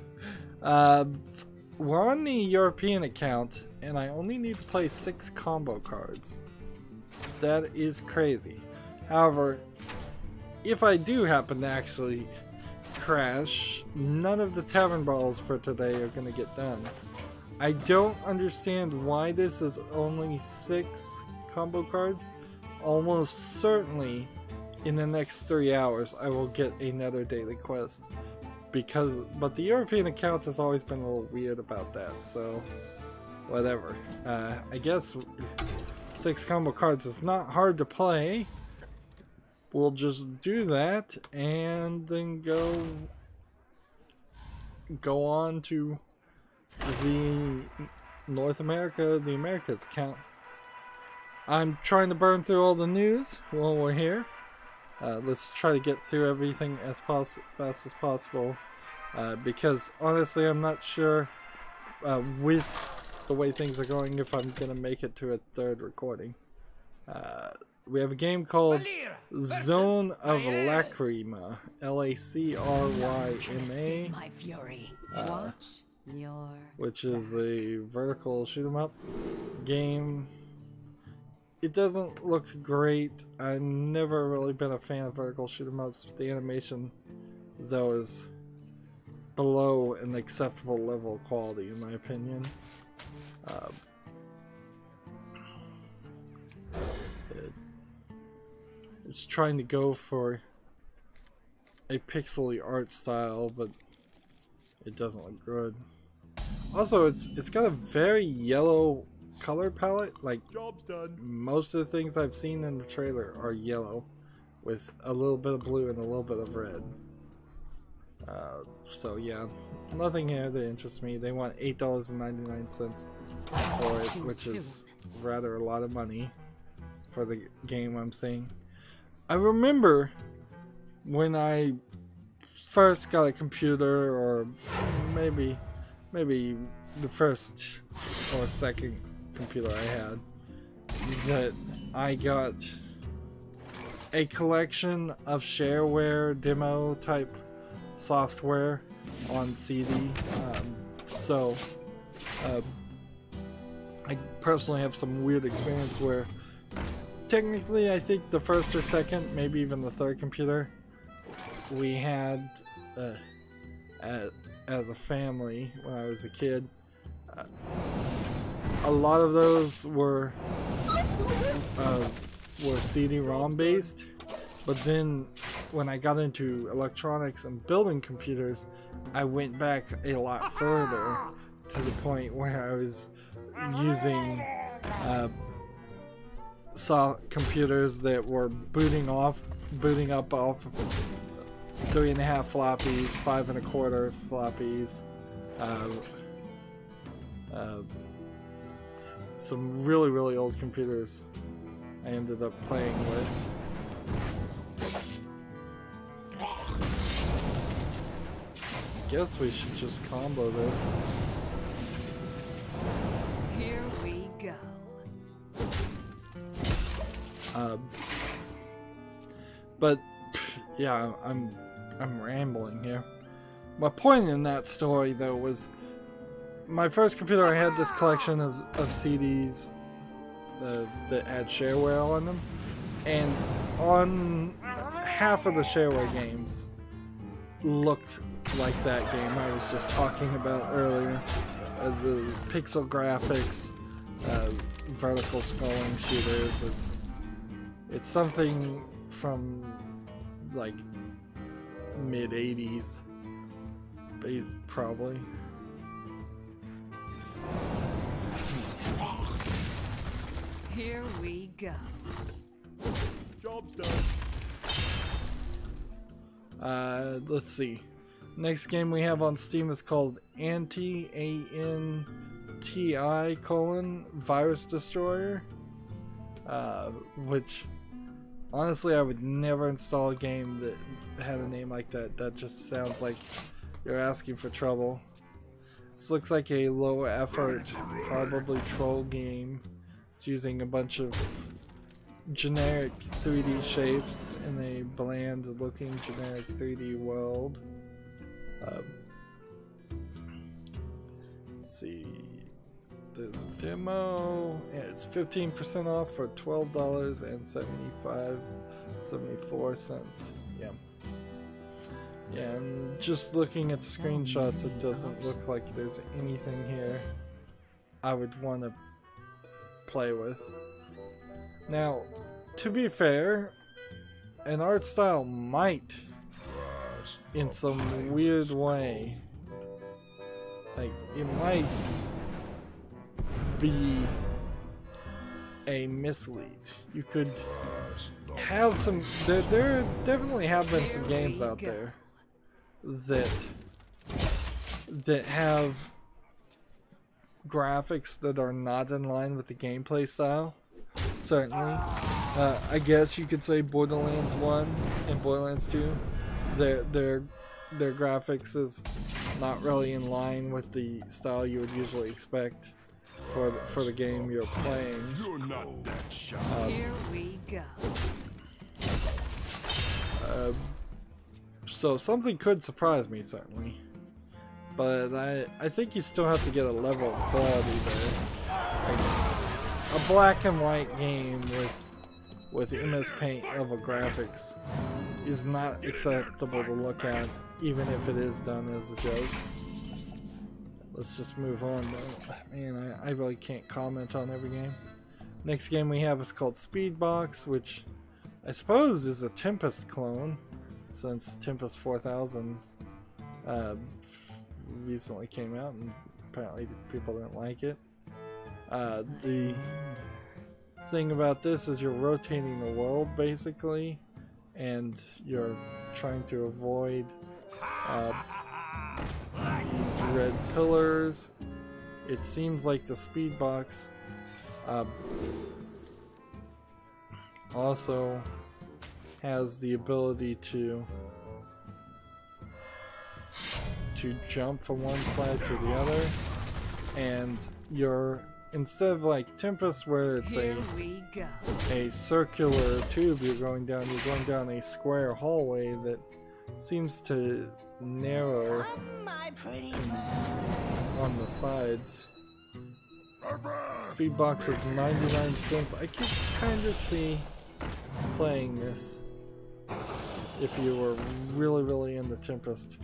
We're on the European account, and I only need to play 6 combo cards. That is crazy. However, if I do happen to actually crash, none of the tavern brawls for today are going to get done. I don't understand why this is only 6 combo cards. Almost certainly in the next 3 hours I will get another daily quest. But the European account has always been a little weird about that, so whatever. I guess 6 combo cards is not hard to play. We'll just do that and then go on to the the Americas account. I'm trying to burn through all the news while we're here. Let's try to get through everything as fast as possible, because honestly I'm not sure with the way things are going if I'm gonna make it to a 3rd recording. We have a game called Zone of Lacrima, Lacryma, My fury. which is a vertical shoot 'em up game. It doesn't look great. I've never really been a fan of vertical shoot 'em ups. The animation, though, is below an acceptable level of quality, in my opinion. It's trying to go for a pixely art style, but it doesn't look good. Also, it's got a very yellow color palette. Like, Job's done. most of the things I've seen in the trailer are yellow with a little bit of blue and a little bit of red. So yeah, nothing here that interests me. They want $8.99 for it, which is rather a lot of money for the game I'm seeing. I remember when I first got a computer, or maybe the first or second computer I had, that I got a collection of shareware demo type software on CD. I personally have some weird experience where technically I think the first or second, maybe even the 3rd computer we had as a family when I was a kid, a lot of those were were CD-ROM based, but then when I got into electronics and building computers, I went back a lot further to the point where I was using computers that were booting up off of 3.5 floppies, 5 1/4 floppies, some really old computers I ended up playing with. Guess we should just combo this. Here we go. But yeah, I'm rambling here. My point in that story though was my first computer. I had this collection of CDs that had shareware on them, and on half of the shareware games looked like that game I was just talking about earlier. The pixel graphics, vertical scrolling shooters. It's something from like mid 80s, probably. Here we go. Job's done. Let's see. Next game we have on Steam is called Anti Virus Destroyer, which honestly I would never install a game that had a name like that. That just sounds like you're asking for trouble. This looks like a low effort, probably troll game. It's using a bunch of generic 3D shapes in a bland looking generic 3D world. Let's see, there's a demo, and it's 15% off for $12.74. Yeah, and just looking at the screenshots, it doesn't look like there's anything here I would want to play with. Now, to be fair, an art style might, in some weird way, like, it might be a mislead. You could have some, there definitely have been some games out there that have graphics that are not in line with the gameplay style. Certainly. I guess you could say Borderlands 1 and Borderlands 2, their graphics is not really in line with the style you would usually expect for the game you're playing. You're not that shy. Here we go. So something could surprise me, certainly. But I think you still have to get a level of quality there. Like, a black and white game with MS Paint level graphics is not acceptable to look at, even if it is done as a joke. Let's just move on though. Man, I really can't comment on every game. Next game we have is called Speedbox, which I suppose is a Tempest clone, since Tempest 4000 recently came out and apparently people didn't like it. The thing about this is you're rotating the world basically, and you're trying to avoid these red pillars. It seems like the Speedbox also has the ability to jump from one side to the other, and you're, instead of like Tempest where it's a circular tube you're going down a square hallway that seems to narrow on the sides. Speedbox is 99 cents. I could kind of see playing this if you were really into Tempest.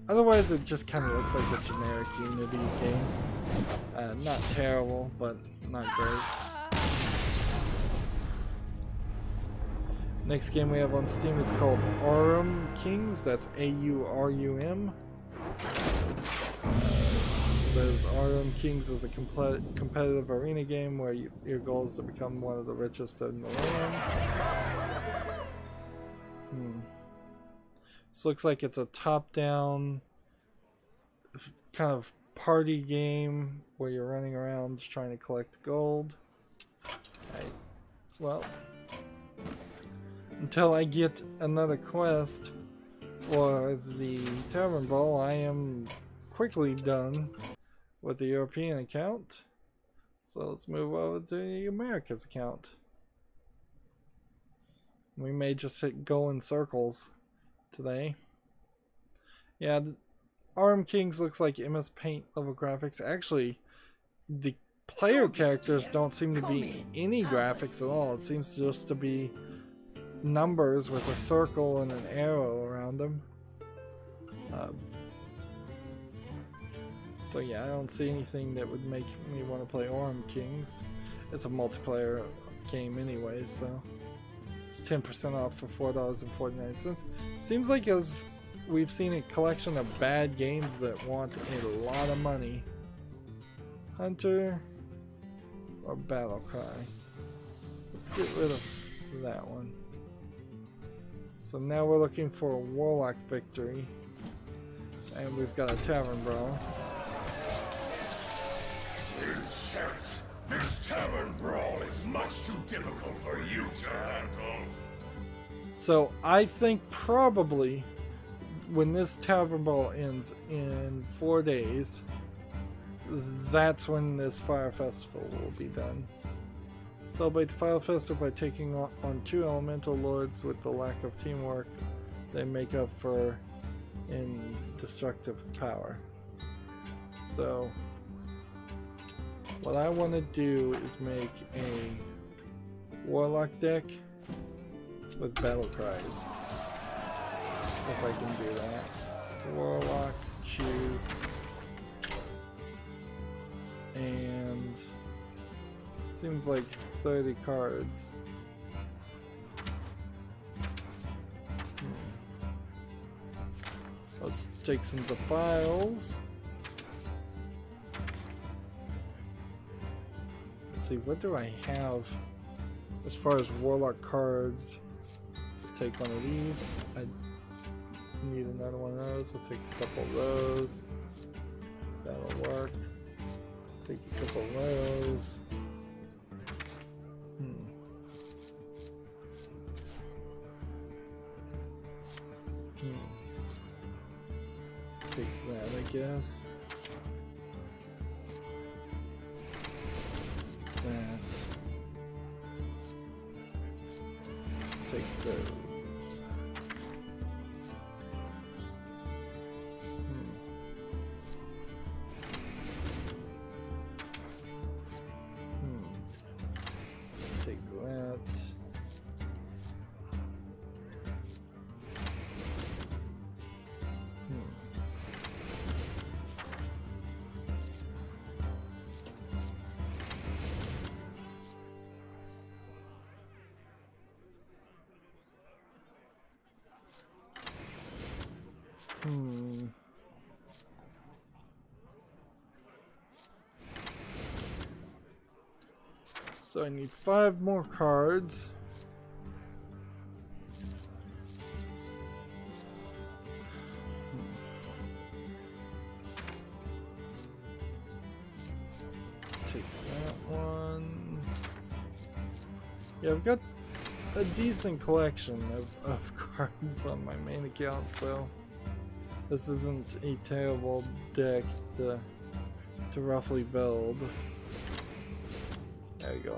Otherwise it just kind of looks like a generic Unity game. Not terrible, but not great. Next game we have on Steam is called Aurum Kings. That's A-U-R-U-M. It says Aurum Kings is a competitive arena game where your goal is to become one of the richest in the land. This looks like it's a top-down kind of party game where you're running around trying to collect gold. Well, until I get another quest for the Tavern Brawl, I am quickly done with the European account. So let's move over to the America's account. We may just go in circles today. Yeah, Aurum Kings looks like MS Paint level graphics. Actually, the player characters don't seem to be any graphics at all. It seems just to be numbers with a circle and an arrow around them. So yeah, I don't see anything that would make me want to play Aurum Kings. It's a multiplayer game anyway, so it's 10% off for $4.49. Seems like as we've seen a collection of bad games that want a lot of money. Hunter or Battle Cry? Let's get rid of that one. So now we're looking for a Warlock victory. And we've got a Tavern Brawl. Insert! This tavern brawl is much too difficult for you to handle. So I think probably when this Tavern Brawl ends in 4 days, that's when this Fire Festival will be done. Celebrate the Fire Festival by taking on 2 Elemental Lords with the lack of teamwork they make up for in destructive power. So what I want to do is make a Warlock deck with Battle Cries. If I can do that. Warlock, choose, and seems like 30 cards. Let's take some Defiles. Let's see, what do I have as far as Warlock cards? Take one of these. I need another one of those. I'll take a couple of those. That'll work. Take a couple of those. Take that, I guess. That. Take those. Take that. So I need 5 more cards. Take that one. Yeah, I've got a decent collection of cards on my main account, so this isn't a terrible deck to roughly build. There we go.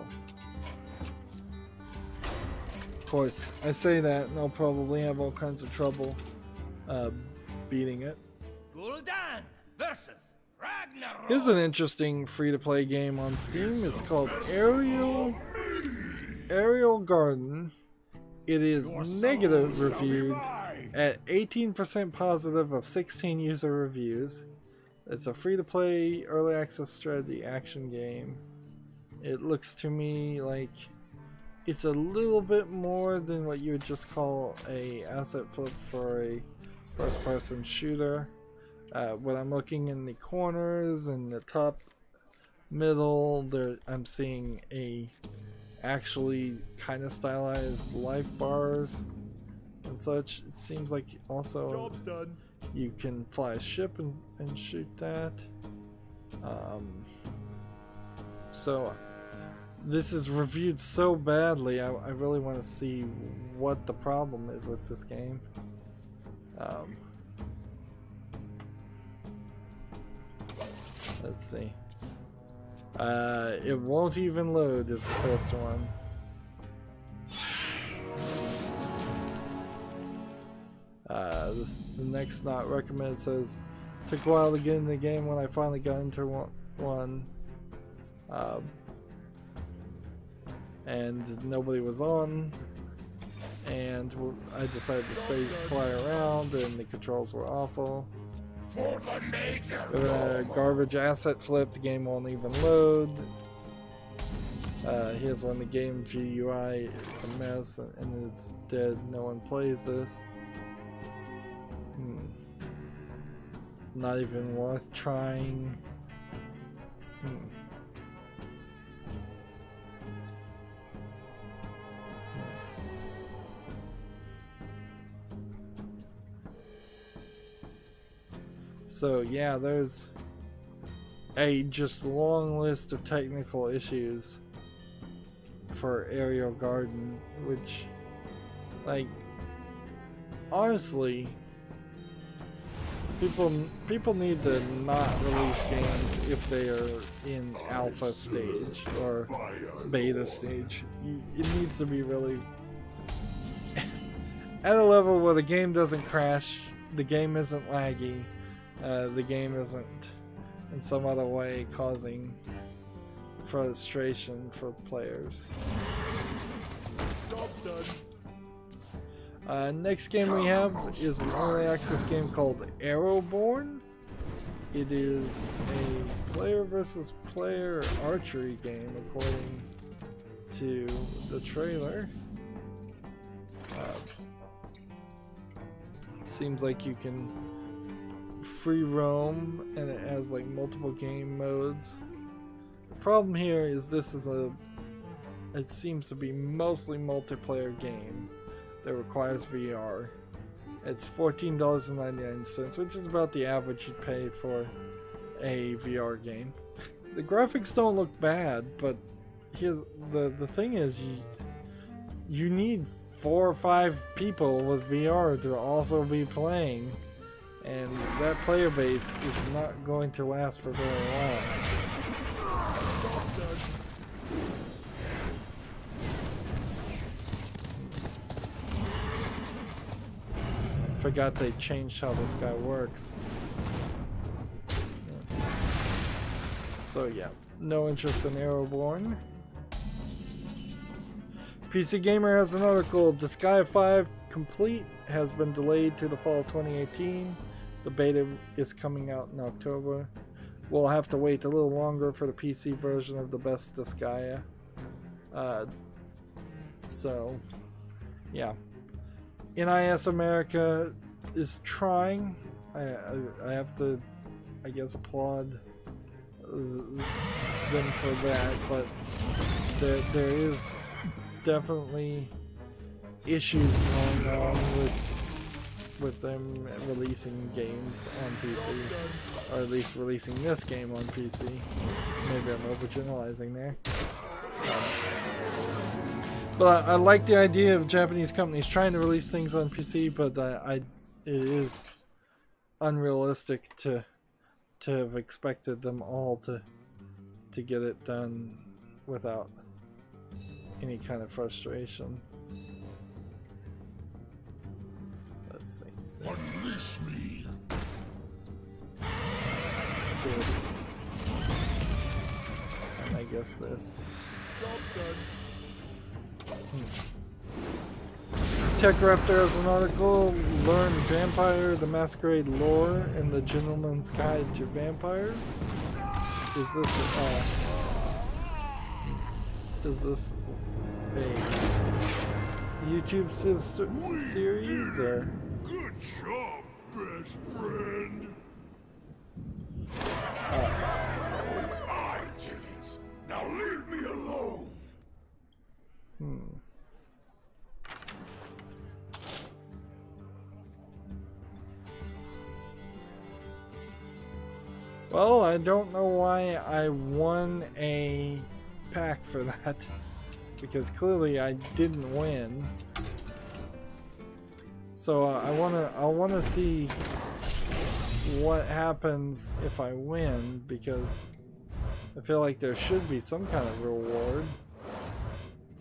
Of course, I say that and I'll probably have all kinds of trouble beating it. Gul'dan versus Ragnarok. Here's an interesting free-to-play game on Steam. It's called Aerial Garden. It is negative reviewed at 18% positive of 16 user reviews. It's a free-to-play early access strategy action game. It looks to me like it's a little bit more than what you would just call a asset flip for a first-person shooter. When I'm looking in the corners and the top middle, there I'm seeing a actually kind of stylized life bars and such. It seems like also Job's done. you can fly a ship and shoot that. So this is reviewed so badly, I really want to see what the problem is with this game. Let's see. It won't even load is the first one. The next not recommended says, took a while to get in the game. When I finally got into one, and nobody was on, and I decided to fly around, and the controls were awful. For the major With a garbage asset flip, the game won't even load. Here's when the game GUI is a mess and it's dead. No one plays this. Not even worth trying. So yeah, there's a just long list of technical issues for Aerial Garden, which, like, honestly, people need to not release games if they are in alpha stage or beta stage. It needs to be really at a level where the game doesn't crash, the game isn't laggy, the game isn't in some other way causing frustration for players. Next game we have is an early access game called Arrowborn. It is a player versus player archery game according to the trailer. Seems like you can free roam and it has like multiple game modes. The problem here is this is it seems to be mostly multiplayer game that requires VR. It's $14.99, which is about the average you'd pay for a VR game. The graphics don't look bad, but here's the thing is you need 4 or 5 people with VR to also be playing, and that player base is not going to last for very long. Forgot they changed how this guy works. So yeah, no interest in Arrowborn. PC Gamer has an article, Disgaea 5 Complete has been delayed to the fall of 2018. The beta is coming out in October. We'll have to wait a little longer for the PC version of the best Disgaea. So, yeah. NIS America is trying. I have to, I guess, applaud them for that, but there is definitely issues going on with them releasing games on PC, or at least releasing this game on PC. Maybe I'm overgeneralizing there. But I like the idea of Japanese companies trying to release things on PC, but it is unrealistic to have expected them all to get it done without any kind of frustration. Let's see. Unleash me. This. And I guess this. TechRaptor has an article, Learn Vampire the Masquerade Lore and the Gentleman's Guide to Vampires. Is this a YouTube series or? Good job, best friend. I did it. Now leave me alone. Well, I don't know why I won a pack for that, because clearly I didn't win. So I wanna see what happens if I win, because I feel like there should be some kind of reward.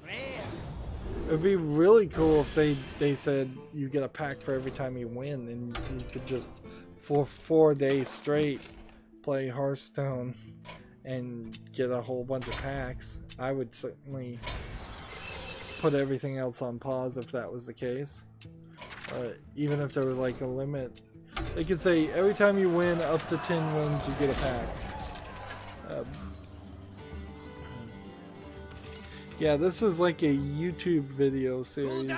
It would be really cool if they said you get a pack for every time you win, and you could just for 4 days straight play Hearthstone and get a whole bunch of packs. I would certainly put everything else on pause if that was the case. Even if there was like a limit, they could say every time you win up to 10 wins you get a pack. Yeah, this is like a YouTube video series.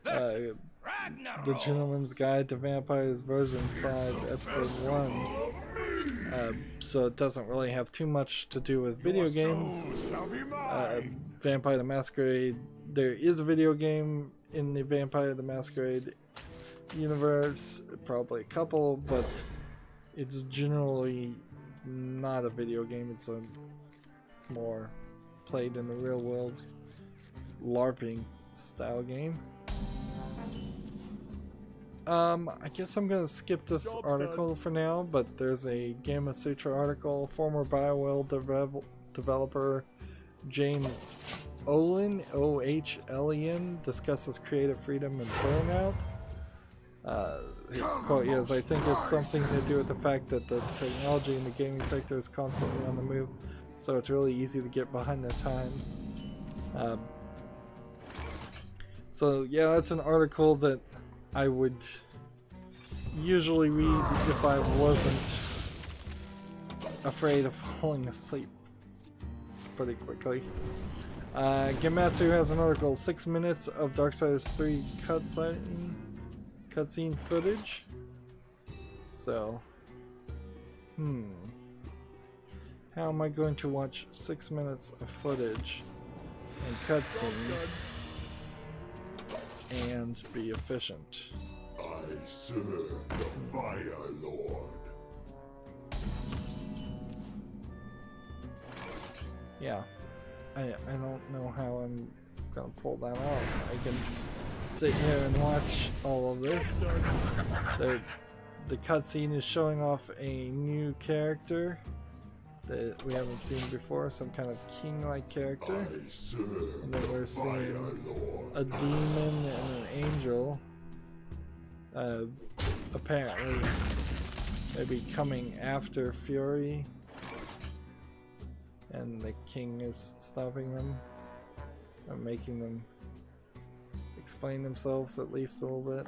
The Gentleman's Guide to Vampires version 5 episode 1. So it doesn't really have too much to do with video games. Vampire the Masquerade, there is a video game in the Vampire the Masquerade universe, probably a couple, but it's generally not a video game. It's a more played in the real world LARPing style game. I guess I'm gonna skip this article for now, but there's a Gamma Sutra article. Former BioWare developer James Olin, O-H-L-E-N, discusses creative freedom and burnout. Quote is, I think it's something to do with the fact that the technology in the gaming sector is constantly on the move, so it's really easy to get behind the times. So yeah, that's an article that I would usually read if I wasn't afraid of falling asleep pretty quickly. Gematsu has an article, 6 minutes of Darksiders 3 cutscene footage. So, how am I going to watch 6 minutes of footage and cutscenes and be efficient? I serve the Fire Lord. Yeah, I don't know how I'm gonna pull that off. I can sit here and watch all of this. The cutscene is showing off a new character that we haven't seen before, some kind of king-like character. And then we're seeing a demon and an angel. Apparently, maybe coming after Fury. And the king is stopping them, or making them explain themselves at least a little bit.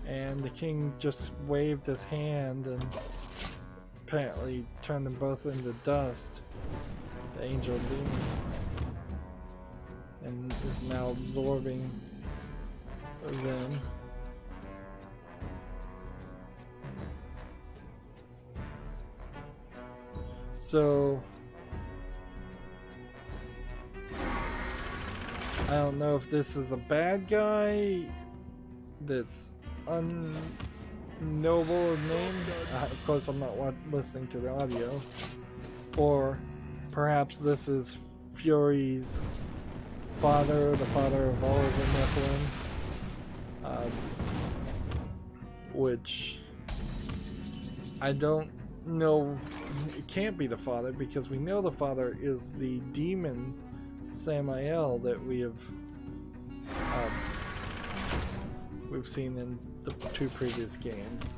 And the king just waved his hand and apparently turned them both into dust, the angel and demon, and is now absorbing them. So I don't know if this is a bad guy that's unknowable of name. Of course, I'm not listening to the audio. Or perhaps this is Fury's father, the father of all of the Nephilim. Which I don't know. It can't be the father, because we know the father is the demon Samael that we've seen in the 2 previous games.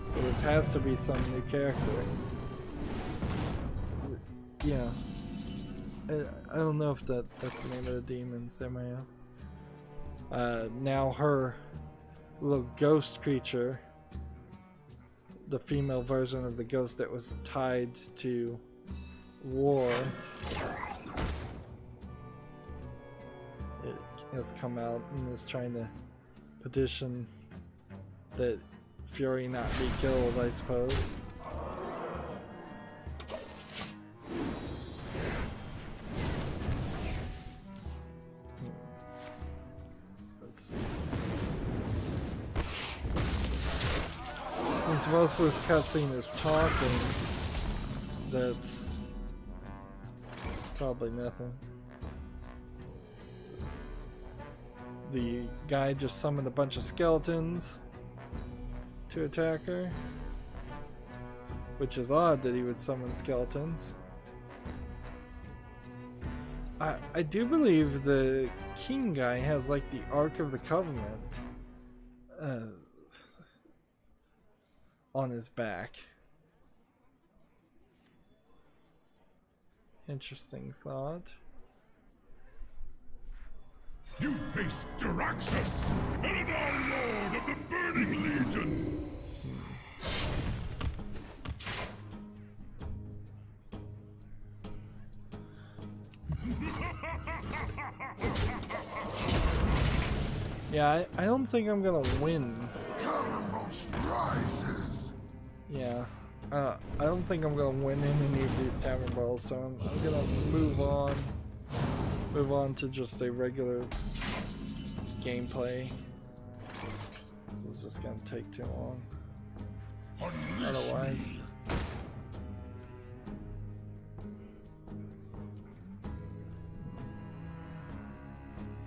So this has to be some new character. Yeah. I don't know if that's the name of the demon, Samael. Now her little ghost creature, the female version of the ghost that was tied to War, it has come out and is trying to petition that Fury not be killed, I suppose. Let's see. Since most of this cutscene is talking, that's probably nothing. The guy just summoned a bunch of skeletons to attack her, which is odd that he would summon skeletons. I do believe the king guy has like the Ark of the Covenant on his back. Interesting thought. You face Jaraxxus, Eladar Lord of the Burning Legion! Yeah, I don't think I'm gonna win. Covermost rises! Yeah, I don't think I'm gonna win in any of these tavern brawls, so I'm gonna move on to just a regular gameplay. This is just gonna take too long. Otherwise.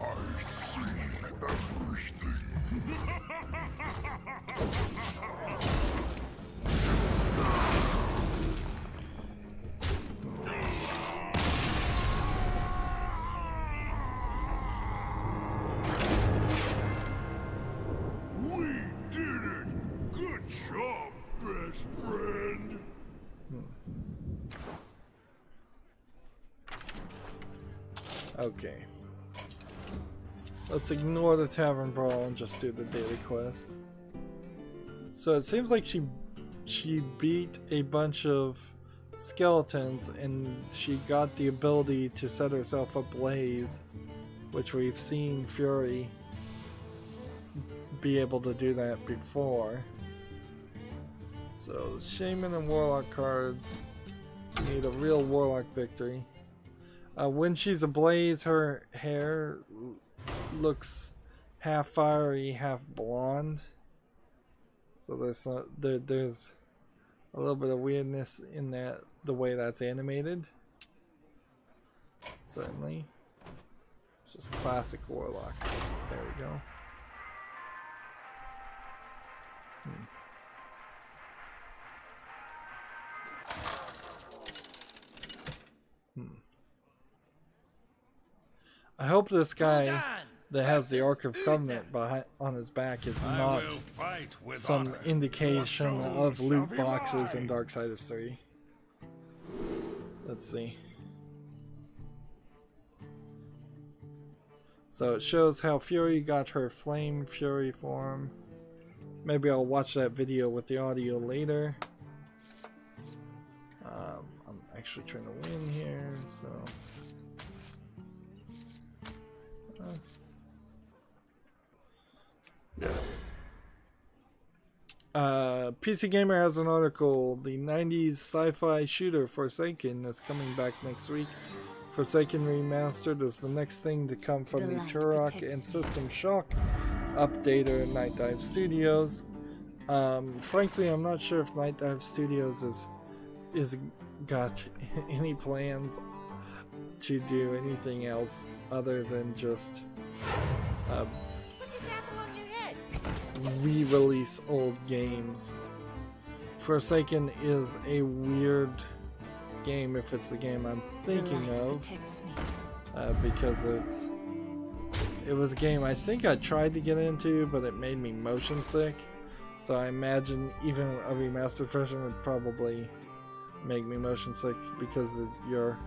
I see everything. We did it! Good job, best friend! Okay. Let's ignore the tavern brawl and just do the daily quest. So it seems like she beat a bunch of skeletons and she got the ability to set herself ablaze, which we've seen Fury be able to do that before. So Shaman and Warlock cards need a real Warlock victory. When she's ablaze, her hair looks half fiery, half blonde. So there's a little bit of weirdness in that, the way that's animated. Certainly. It's just classic Warlock. There we go. I hope this guy that has the Ark of Covenant on his back is not some indication of loot boxes in Darksiders 3. Let's see. So it shows how Fury got her Flame Fury form. Maybe I'll watch that video with the audio later. I'm actually trying to win here, so... PC Gamer has an article. The 90s sci-fi shooter Forsaken is coming back next week. Forsaken Remastered is the next thing to come from the Turok and System Shock updater Night Dive Studios. Frankly, I'm not sure if Night Dive Studios is got any plans to do anything else other than just re-release old games. Forsaken is a weird game if it's the game I'm thinking of, because it was a game I think I tried to get into, but it made me motion sick. So I imagine even a remastered version would probably make me motion sick because you're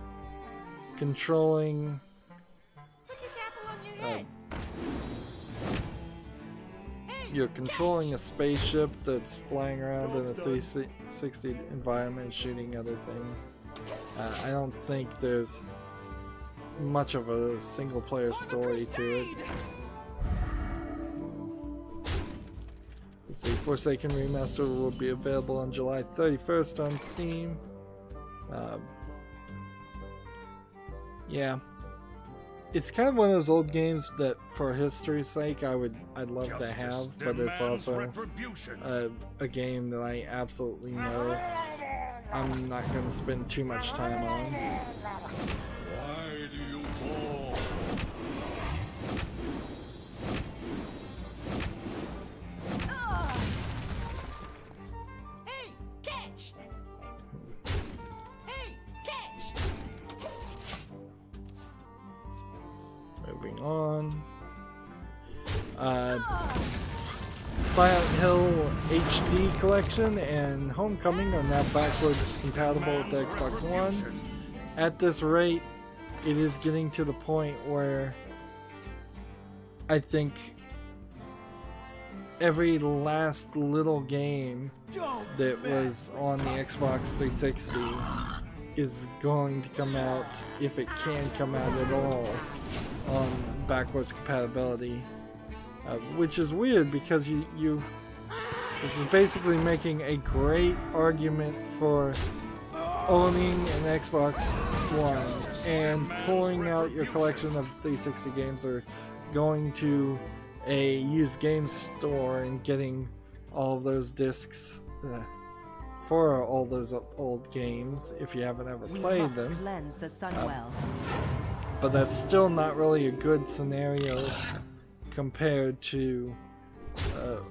controlling you're controlling a spaceship that's flying around in a 360 environment shooting other things. I don't think there's much of a single player story to it. Let's see, Forsaken Remaster will be available on July 31st on Steam. Yeah. It's kind of one of those old games that, for history's sake, I'd love to have, but it's also a game that I absolutely know I'm not going to spend too much time on. Why do you call? Hey, catch! Hey, catch! Moving on. Silent Hill HD Collection and Homecoming are now backwards compatible with the Xbox One. At this rate, it is getting to the point where I think every last little game that was on the Xbox 360 is going to come out, if it can come out at all, on backwards compatibility. Which is weird because this is basically making a great argument for owning an Xbox One and pulling out your collection of 360 games, or going to a used game store and getting all of those discs for all those old games if you haven't ever played them. Cleanse the Sunwell. But that's still not really a good scenario compared to,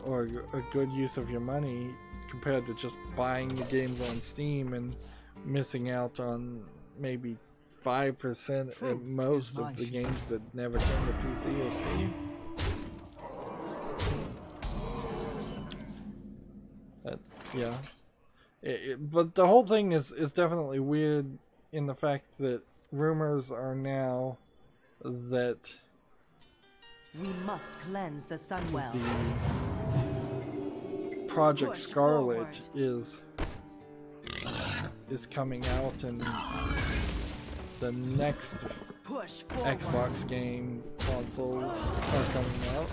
or a good use of your money compared to just buying the games on Steam and missing out on maybe 5% at most of the games that never came to PC or Steam. Yeah. But the whole thing is definitely weird in the fact that rumors are now that We must cleanse the Sunwell. the Project Scarlet forward. is coming out, and the next Push forward. Xbox game consoles are coming out.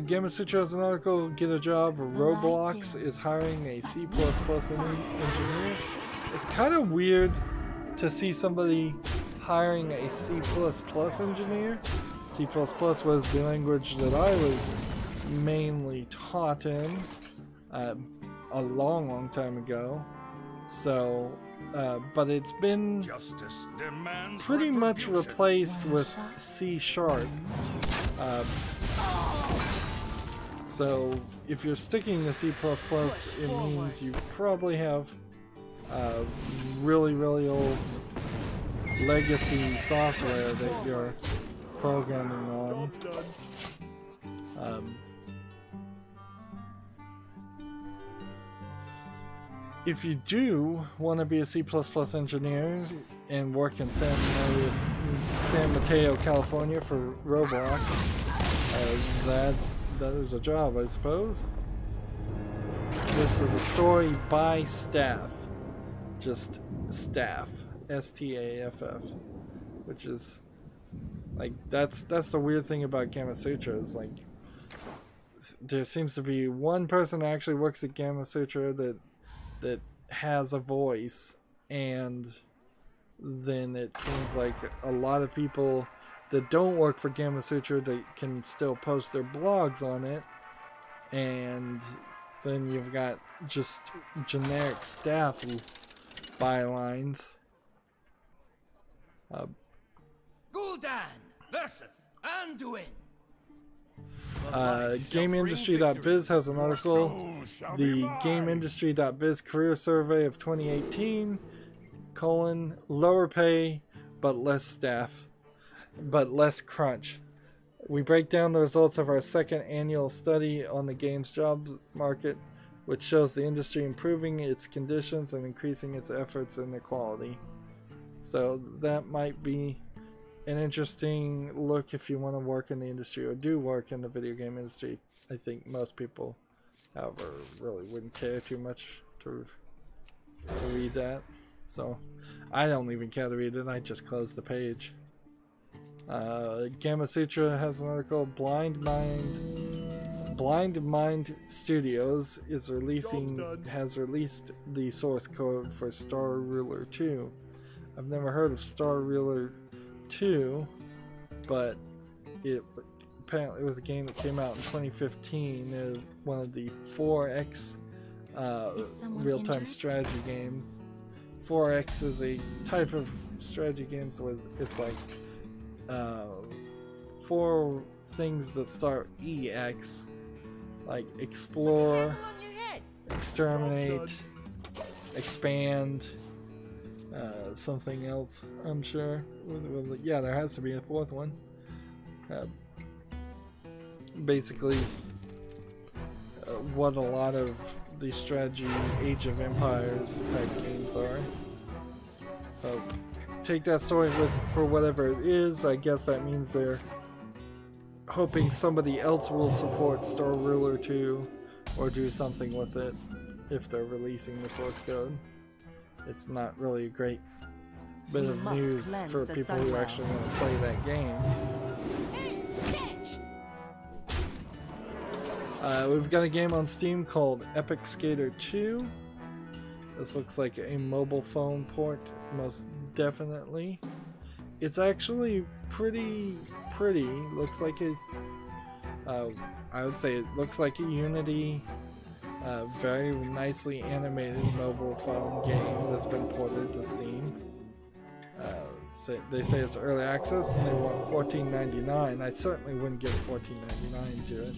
Gamasutra has an article, Get a Job, Roblox is hiring a C++ engineer. It's kind of weird to see somebody hiring a C++ engineer. C++ was the language that I was mainly taught in a long time ago. So, but it's been pretty much replaced with C#. So if you're sticking to C++, it means you probably have really old legacy software that you're programming on. If you do want to be a C++ engineer and work in San Mateo, California for Roblox, that is a job, I suppose. This is a story by staff. Just staff. S-T-A-F-F. Which is like, that's the weird thing about Gamasutra, is like there seems to be one person that actually works at Gamasutra that has a voice, and then it seems like a lot of people that don't work for Gamasutra that can still post their blogs on it, and then you've got just generic staff bylines. Gul'dan versus Anduin. GameIndustry.biz has an article, the GameIndustry.biz Career Survey of 2018, lower pay but less staff, but less crunch. We break down the results of our second annual study on the games jobs market, which shows the industry improving its conditions and increasing its efforts and their quality. So that might be an interesting look if you want to work in the industry or do work in the video game industry. I think most people, however, really wouldn't care too much to read that. So I don't even care to read it. I just close the page. Gamma Sutra has an article. Blind Mind Studios has released the source code for Star Ruler 2. I've never heard of Star Ruler 2, but apparently it was a game that came out in 2015. One of the 4X real-time strategy games. 4X is a type of strategy game, so it's like 4 things that start EX, like explore, exterminate, expand, something else, I'm sure. Yeah, there has to be a 4th one. Basically, what a lot of the strategy Age of Empires type games are. So take that story for whatever it is. I guess that means they're hoping somebody else will support Star Ruler 2 or do something with it if they're releasing the source code. It's not really a great bit of news for people who actually want to play that game. We've got a game on Steam called Epic Skater 2. This looks like a mobile phone port, most definitely. It's actually pretty. Looks like it's, I would say it looks like a Unity, very nicely animated mobile phone game that's been ported to Steam. They say it's early access and they want $14.99. I certainly wouldn't give $14.99 to it.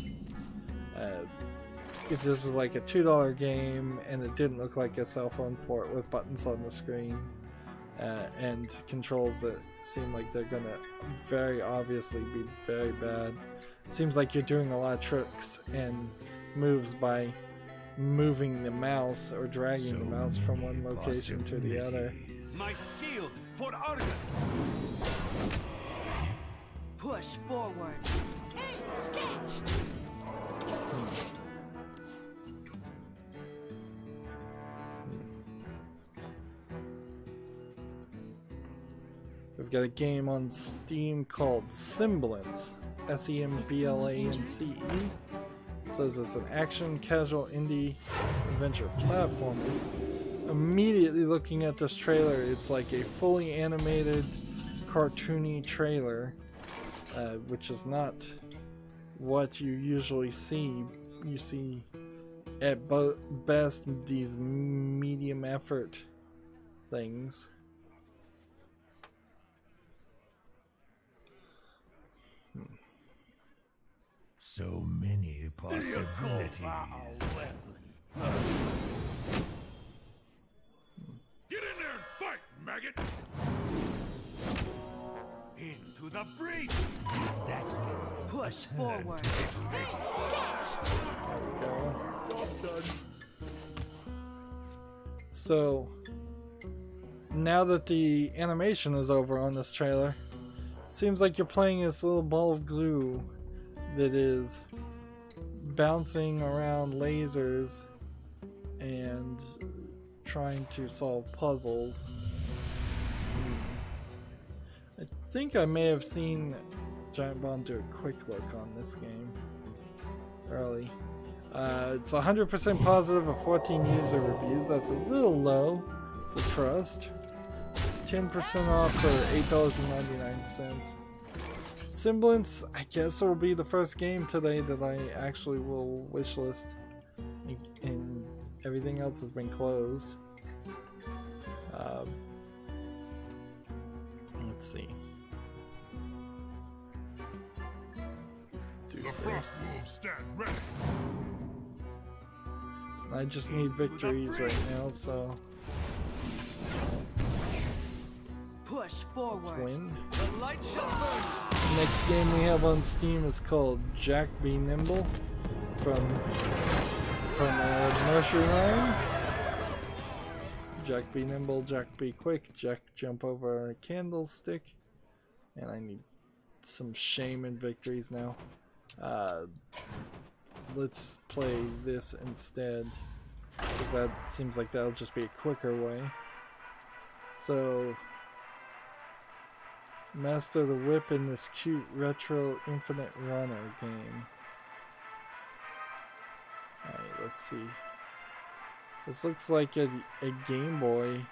If this was like a $2 game and it didn't look like a cell phone port with buttons on the screen and controls that seem like they're gonna very obviously be very bad. Seems like you're doing a lot of tricks and moves by moving the mouse or dragging the mouse from one location to the other. My shield for Argus. Push forward. Engage. We've got a game on Steam called Semblance, S-E-M-B-L-A-N-C-E. Says it's an action, casual, indie, adventure platformer. Immediately looking at this trailer, it's like a fully animated, cartoony trailer, which is not what you usually see. You see, at best, these medium effort things. So many possibilities. Get in there and fight, maggot! Into the breach! Push forward. So now that the animation is over on this trailer, seems like you're playing this little ball of glue that is bouncing around lasers and trying to solve puzzles. I think I may have seen Giant Bomb do a quick look on this game early. It's 100% positive of 14 user reviews. That's a little low to trust. It's 10% off for $8.99. Semblance, I guess, will be the first game today that I actually will wishlist, and everything else has been closed. Let's see. Do this. I just need victories right now, so Push forward. let's win. The light shall burn. Next game we have on Steam is called Jack Be Nimble from Nursery Rhyme. Jack be nimble, Jack be quick, Jack jump over a candlestick. And I need some shame and victories now. Let's play this instead, because that seems like that'll just be a quicker way. So, master the whip in this cute retro infinite runner game. Alright, let's see. This looks like a Game Boy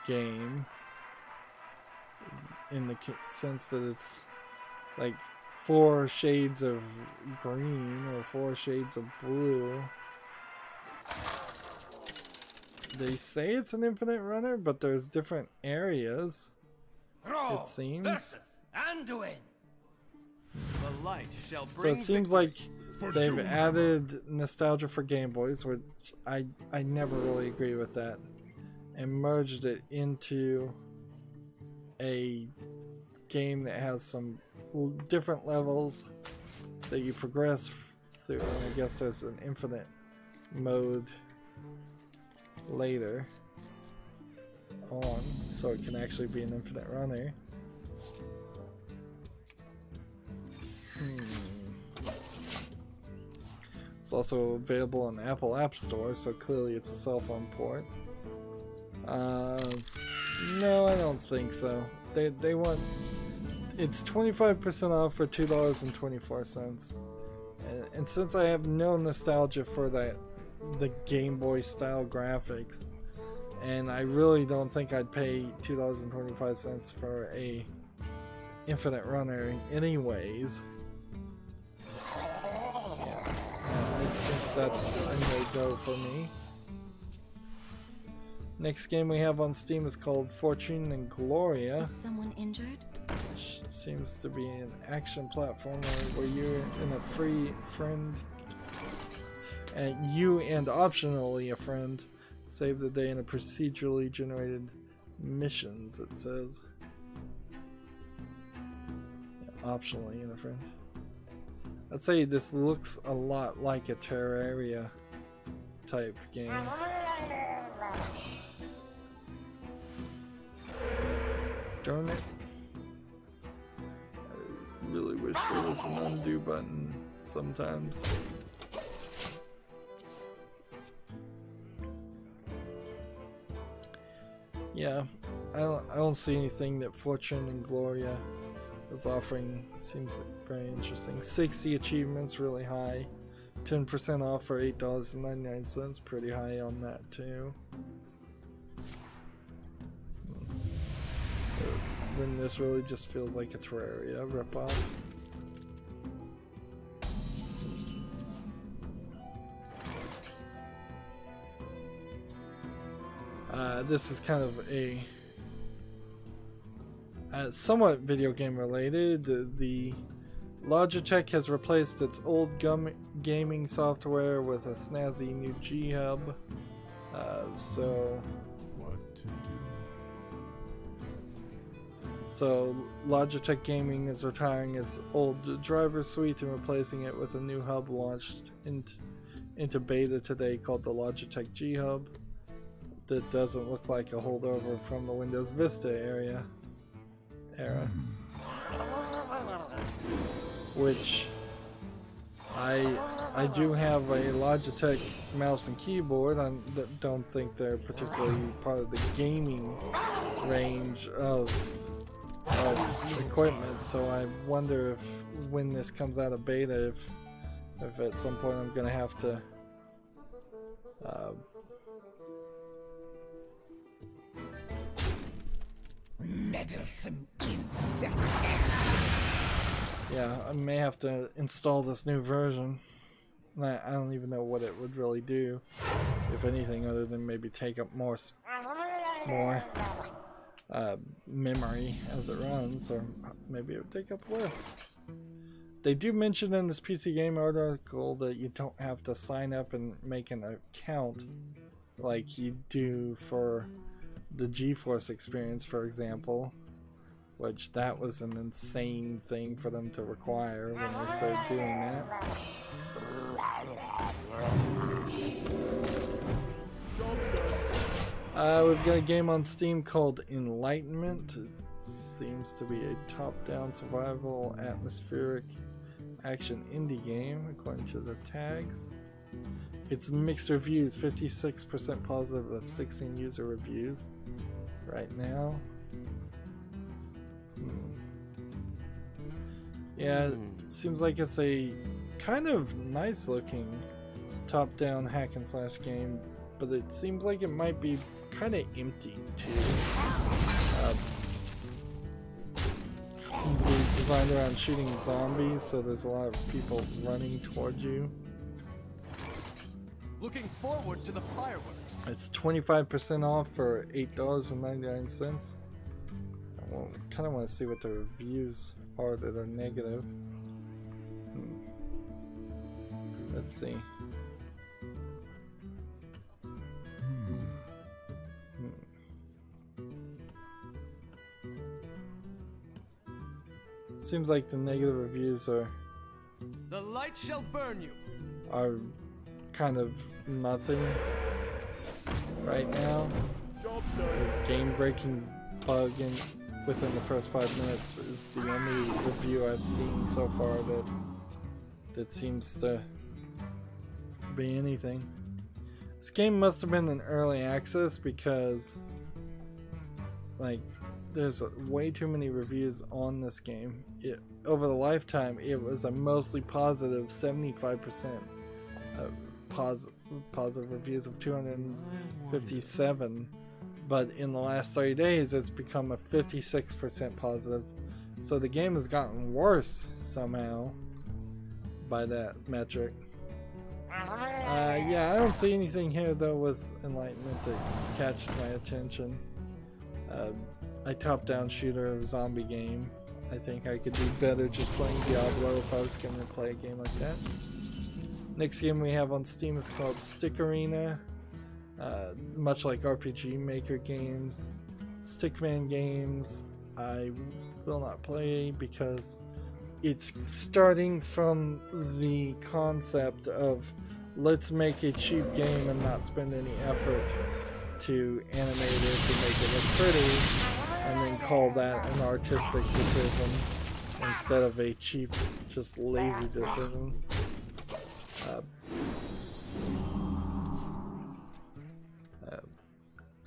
game, in the sense that it's like 4 shades of green or 4 shades of blue. They say it's an infinite runner, but there's different areas, it seems. Anduin. The light shall So bring it seems like they've added nostalgia for Game Boys, which I never really agree with that, and merged it into a game that has some different levels that you progress through, and I guess there's an infinite mode later on, so it can actually be an infinite runner. It's also available on the Apple App Store, so clearly it's a cell phone port. No, I don't think so. They want... It's 25% off for $2.24. And since I have no nostalgia for the Game Boy style graphics, and I really don't think I'd pay $2.25 for a infinite runner anyways. I think that's a no-go for me. Next game we have on Steam is called Fortune and Gloria. Is someone injured? Which seems to be an action platformer where you're in a free friend, and you and optionally a friend save the day in a procedurally generated missions, it says. Optionally in a friend. I'd say this looks a lot like a Terraria type game. Darn it. I really wish there was an undo button sometimes. Yeah, I don't see anything that Fortune and Gloria is offering. Seems very interesting. 60 achievements, really high. 10% off for $8.99, pretty high on that too. When this really just feels like a Terraria ripoff. This is kind of a somewhat video game related. The Logitech has replaced its old gaming software with a snazzy new G-Hub. So Logitech Gaming is retiring its old driver suite and replacing it with a new hub launched into beta today called the Logitech G-Hub. That doesn't look like a holdover from the Windows Vista era. Which I do have a Logitech mouse and keyboard. I don't think they're particularly part of the gaming range of equipment, so I wonder if when this comes out of beta, if at some point I'm gonna have to meddlesome insects. Yeah, I may have to install this new version. I don't even know what it would really do, if anything, other than maybe take up more memory as it runs, or maybe it would take up less. They do mention in this PC Gamer article that you don't have to sign up and make an account like you do for the GeForce experience, for example, which that was an insane thing for them to require when they started doing that. We've got a game on Steam called Enlightenment. Seems to be a top-down survival atmospheric action indie game according to the tags. It's mixed reviews, 56% positive of 16 user reviews right now. Yeah, it seems like it's a kind of nice looking top-down hack and slash game, but it seems like it might be kind of empty too. Seems to be designed around shooting zombies, so there's a lot of people running towards you. Looking forward to the fireworks. It's 25% off for $8.99. I kind of want to see what the reviews are that are negative. Let's see. Seems like the negative reviews The light shall burn you. are kind of nothing right now. Game-breaking bug within the first 5 minutes is the only review I've seen so far that seems to be anything. This game must have been in early access because, like, there's way too many reviews on this game. Over the lifetime, it was a mostly positive 75%. Positive reviews of 257, but in the last 30 days it's become a 56% positive, so the game has gotten worse somehow by that metric. Yeah, I don't see anything here though with enlightenment that catches my attention. A top-down shooter zombie game. I think I could do better just playing Diablo if I was going to play a game like that. Next game we have on Steam is called Stick Arena. Much like RPG Maker games, Stickman games, I will not play because it's starting from the concept of let's make a cheap game and not spend any effort to animate it to make it look pretty, and then call that an artistic decision instead of a cheap, just lazy decision.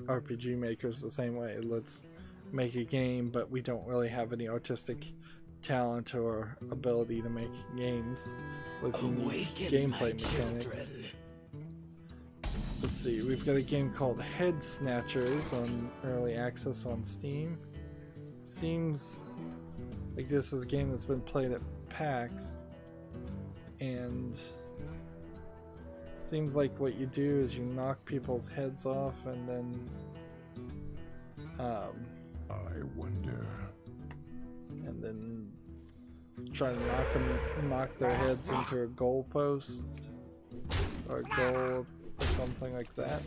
RPG Maker's the same way. Let's make a game, but we don't really have any artistic talent or ability to make games with unique gameplay mechanics. Let's see, we've got a game called Head Snatchers on early access on Steam. Seems like this is a game that's been played at PAX, and seems like what you do is you knock people's heads off and then I wonder. and then try to knock their heads into a goalpost or a goal or something like that.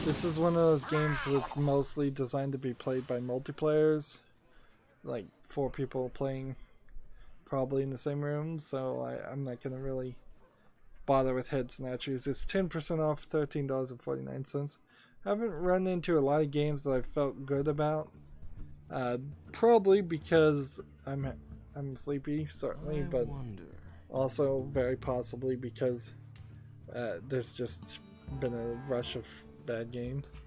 This is one of those games that's mostly designed to be played by multiplayers, like 4 people playing probably in the same room, so I'm not gonna really bother with Head Snatchers. It's 10% off, $13.49. I haven't run into a lot of games that I felt good about. Probably because I'm sleepy, certainly, but also very possibly because there's just been a rush of bad games.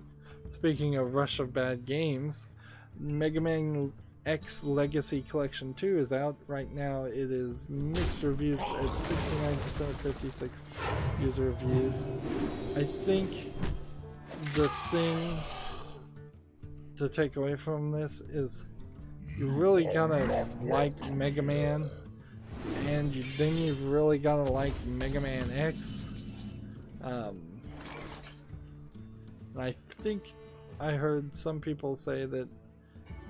Speaking of rush of bad games, Mega Man X Legacy Collection 2 is out right now. It is mixed reviews at 69% of 56 user reviews. I think the thing to take away from this is you really gotta like Mega Man, and then you've really gotta like Mega Man X. I think I heard some people say that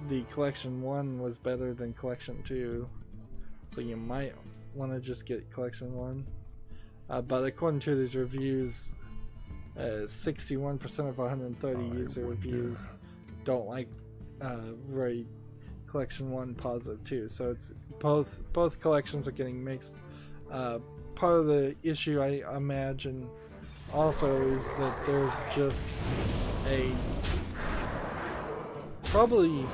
the Collection 1 was better than Collection 2, so you might want to just get Collection 1. But according to these reviews, 61% of 130 user reviews don't like Collection 1 positive 2, so it's both collections are getting mixed. Part of the issue, I imagine, also is that there's just probably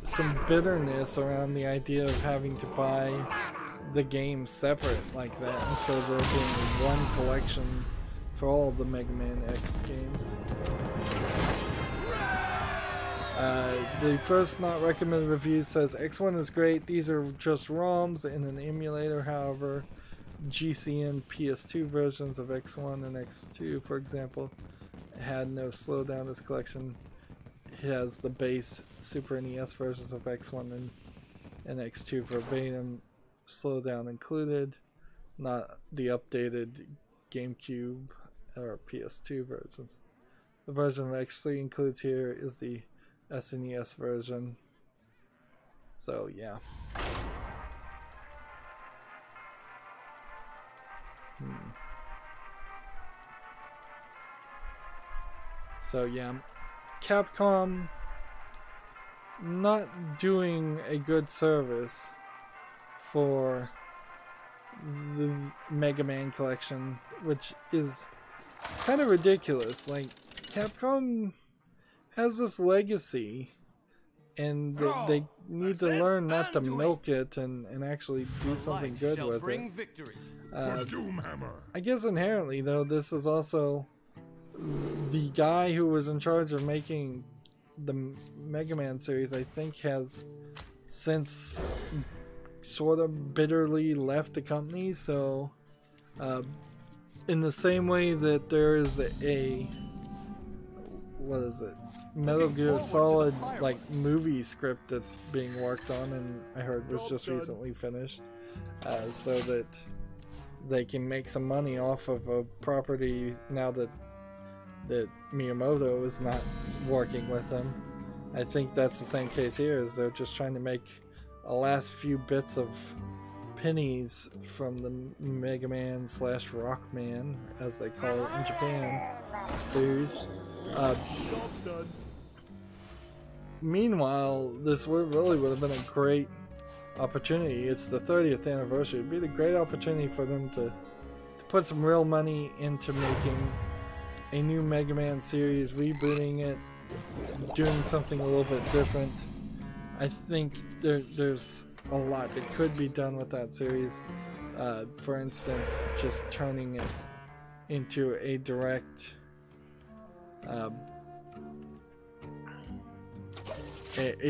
some bitterness around the idea of having to buy the game separate like that instead of there being one collection for all the Mega Man X games. The first not recommended review says X1 is great, these are just ROMs in an emulator. However, GC and PS2 versions of X1 and X2, for example, had no slowdown. This collection has the base Super NES versions of X1 and X2 verbatim slowdown included, not the updated GameCube or PS2 versions. The version of X3 includes here is the SNES version. So yeah. So yeah, Capcom not doing a good service for the Mega Man collection, which is kind of ridiculous. Like, Capcom has this legacy, and they need to learn not to milk it and actually do something good with it. I guess inherently, though, this is also the guy who was in charge of making the Mega Man series, I think, has since sort of bitterly left the company. So in the same way that there is a what is it, Metal Gear Solid like movie script that's being worked on, and I heard was just recently finished, so that they can make some money off of a property now that Miyamoto is not working with them. I think that's the same case here, is they're just trying to make a last few bits of pennies from the Mega Man / Rockman, as they call it in Japan, series. Meanwhile, this really would have been a great opportunity. It's the 30th anniversary. It'd be a great opportunity for them to put some real money into making a new Mega Man series, rebooting it, doing something a little bit different. I think there's a lot that could be done with that series. For instance, just turning it into a direct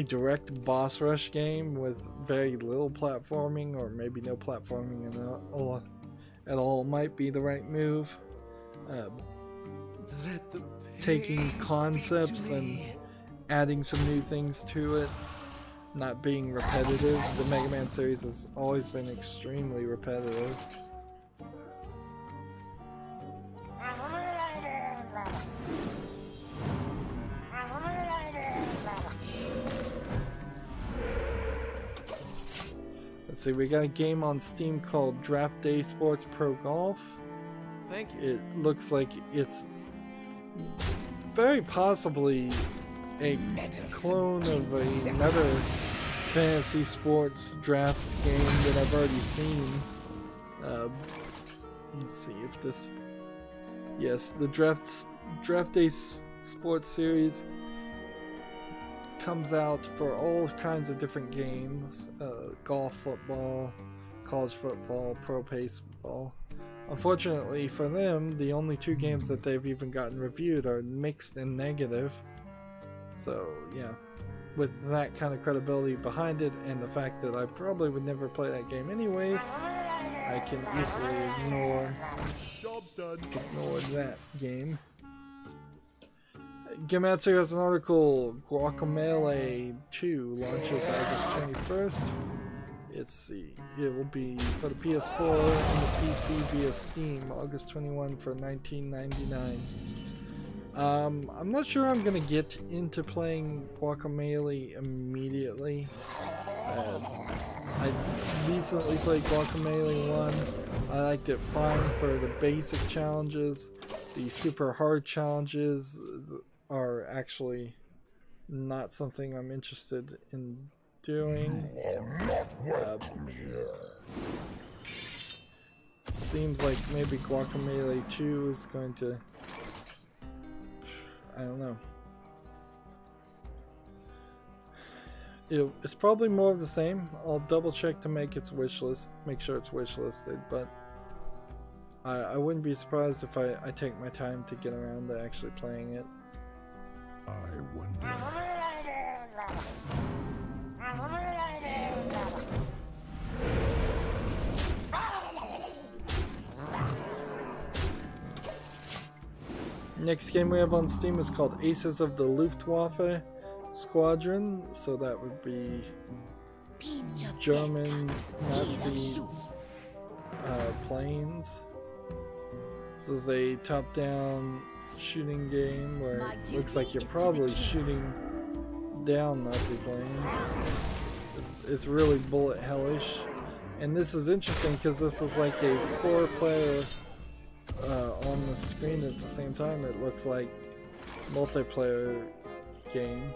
direct boss rush game with very little platforming, or maybe no platforming at all might be the right move. Taking concepts and adding some new things to it, not being repetitive. The Mega Man series has always been extremely repetitive. Let's see, we got a game on Steam called Draft Day Sports Pro Golf. Thank you. It looks like it's very possibly a clone of another fantasy sports draft game that I've already seen. Let's see if this... Yes, the Draft Day Sports series comes out for all kinds of different games. Golf, football, college football, pro baseball. Unfortunately for them, the only two games that they've even gotten reviewed are mixed and negative. So yeah, with that kind of credibility behind it, and the fact that I probably would never play that game anyways, I can easily ignore that game. Gematsu has an article, Guacamelee 2 launches August 21st. It will be for the PS4 and the PC via Steam, August 21 for $19.99. I'm not sure I'm gonna get into playing Guacamelee immediately. I recently played Guacamelee 1. I liked it fine for the basic challenges. The super hard challenges are actually not something I'm interested in doing. It seems like maybe Guacamelee 2 is going to I don't know. It's probably more of the same. I'll double check to make its wish list, make sure it's wish listed, but I wouldn't be surprised if I take my time to get around to actually playing it. I wonder. Next game we have on Steam is called Aces of the Luftwaffe Squadron, so that would be German Nazi planes. This is a top-down shooting game where it looks like you're probably shooting down Nazi planes. It's really bullet hellish, and this is interesting because this is like a 4-player on the screen at the same time. It looks like multiplayer game.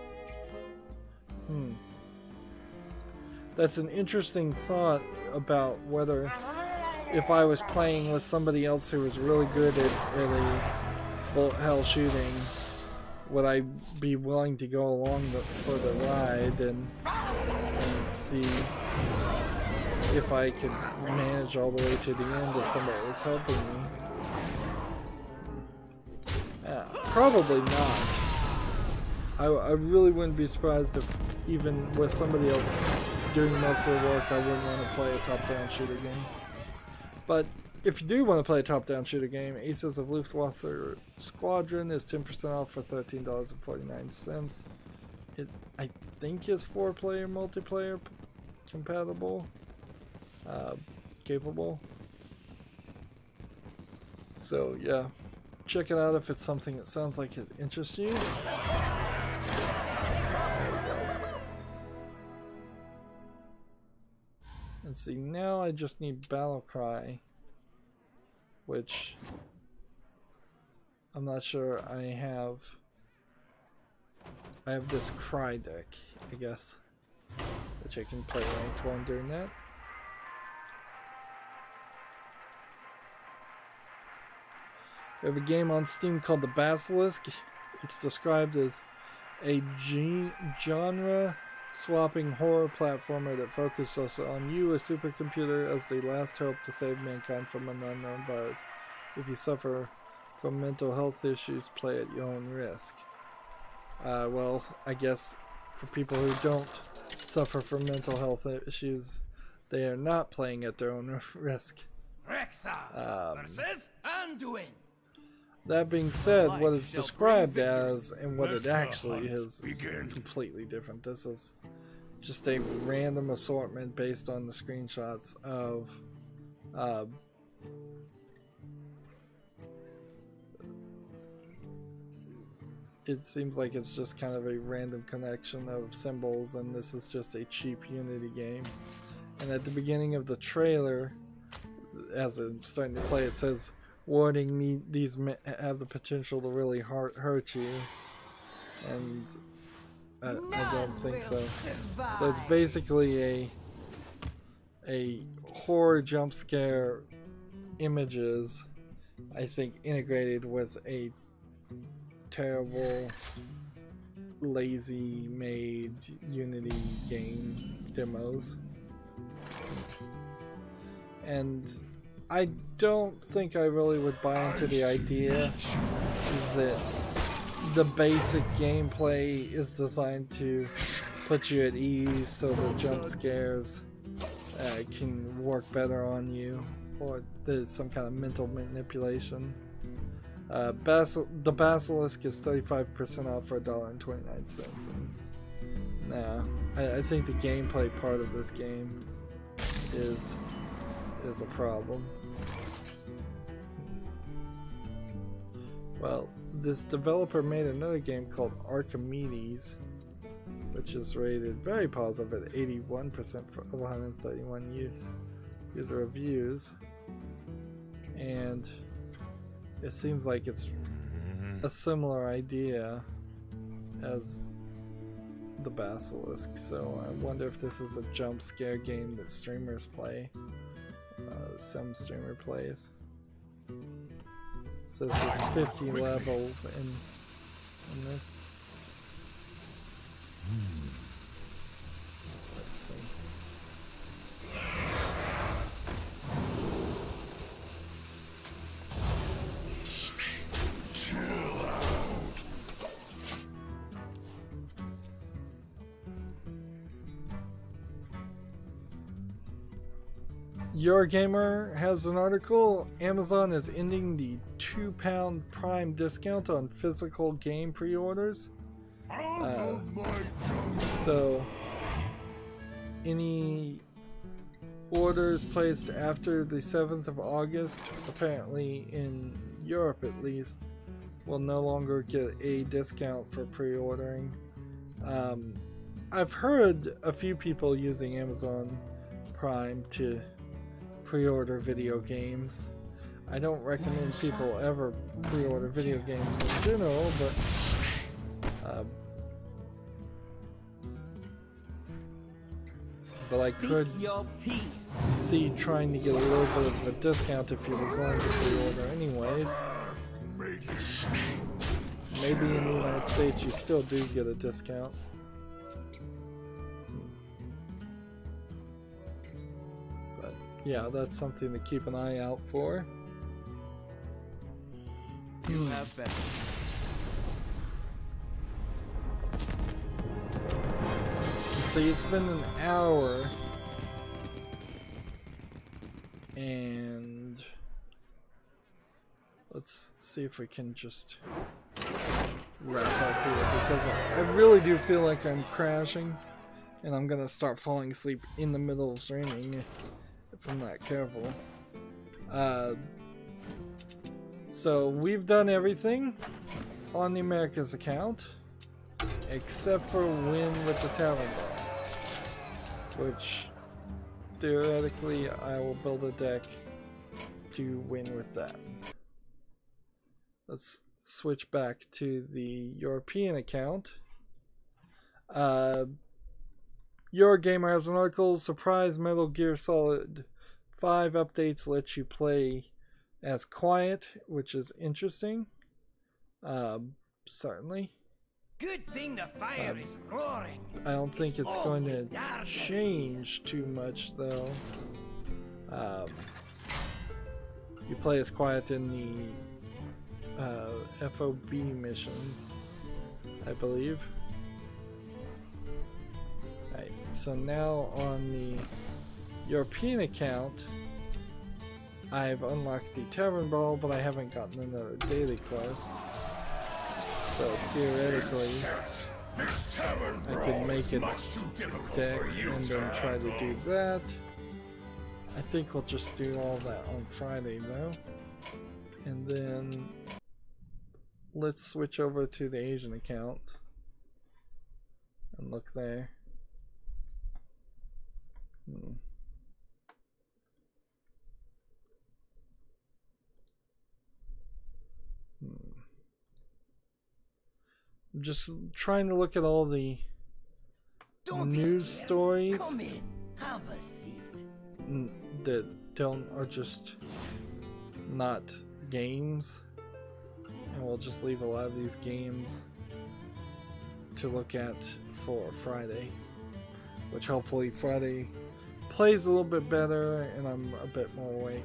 That's an interesting thought about whether if I was playing with somebody else who was really good at a bullet hell shooting, would I be willing to go along for the ride and see if I could manage all the way to the end if somebody was helping me? Probably not. I really wouldn't be surprised if even with somebody else doing most of the work, I wouldn't want to play a top-down shooter game. But if you do want to play a top-down shooter game, Aces of Luftwaffe Squadron is 10% off for $13.49. It, I think, is 4-player multiplayer compatible, capable. So yeah, check it out if it's something that sounds like it interests you. And see, now I just need Battle Cry, which I'm not sure I have. I have this Cry deck, I guess, which I can play ranked while I'm doing that. We have a game on Steam called The Basilisk. It's described as a genre swapping horror platformer that focuses on you, a supercomputer, as the last hope to save mankind from an unknown virus. If you suffer from mental health issues, play at your own risk. Well, I guess for people who don't suffer from mental health issues, they are not playing at their own risk. That being said, what it's described as and what it actually is completely different. This is just a random assortment based on the screenshots of it seems like it's just kind of a random connection of symbols, and this is just a cheap Unity game. And at the beginning of the trailer, as I'm starting to play, it says, "Warning, these have the potential to really hurt you," and I don't think so. So it's basically a horror jump scare images, I think, integrated with a terrible, lazy made Unity game demos. And I don't think I really would buy into the idea that the basic gameplay is designed to put you at ease so the jump scares can work better on you, or there's some kind of mental manipulation. The Basilisk is 35% off for $1.29. Nah, I think the gameplay part of this game is a problem. Well, this developer made another game called Archimedes, which is rated very positive at 81% for 131 user reviews, and it seems like it's a similar idea as the Basilisk, so I wonder if this is a jump scare game that streamers play. Some streamer plays. So this is 50 levels, and in this. Let's see. Eurogamer has an article. Amazon is ending the £2 Prime discount on physical game pre-orders. So any orders placed after the 7th of August, apparently in Europe at least, will no longer get a discount for pre-ordering. I've heard a few people using Amazon Prime to pre-order video games. I don't recommend people ever pre-order video games in general, but I could see trying to get a little bit of a discount if you were going to pre-order anyways. Maybe in the United States you still do get a discount. Yeah, that's something to keep an eye out for. You have been. See, it's been an hour, and let's see if we can just wrap up here, because I really do feel like I'm crashing, and I'm gonna start falling asleep in the middle of streaming if I'm not careful. So we've done everything on the Americas account except for win with the Tavern Ball, which theoretically I will build a deck to win with that. Let's switch back to the European account. Eurogamer has an article. Surprise Metal Gear Solid 5 updates let you play as quiet, which is interesting. Certainly. Good thing the fire is roaring. I don't think it's going to change too much, though. You play as quiet in the FOB missions, I believe. Right, so now on the European account, I've unlocked the Tavern Brawl, but I haven't gotten another daily quest. So theoretically, I could make it deck and then try to do that. I think we'll just do all that on Friday though. And then let's switch over to the Asian account and look there. I'm just trying to look at all the news stories Come in, have a seat. that are just not games, and we'll just leave a lot of these games to look at for Friday, which hopefully Friday plays a little bit better and I'm a bit more awake.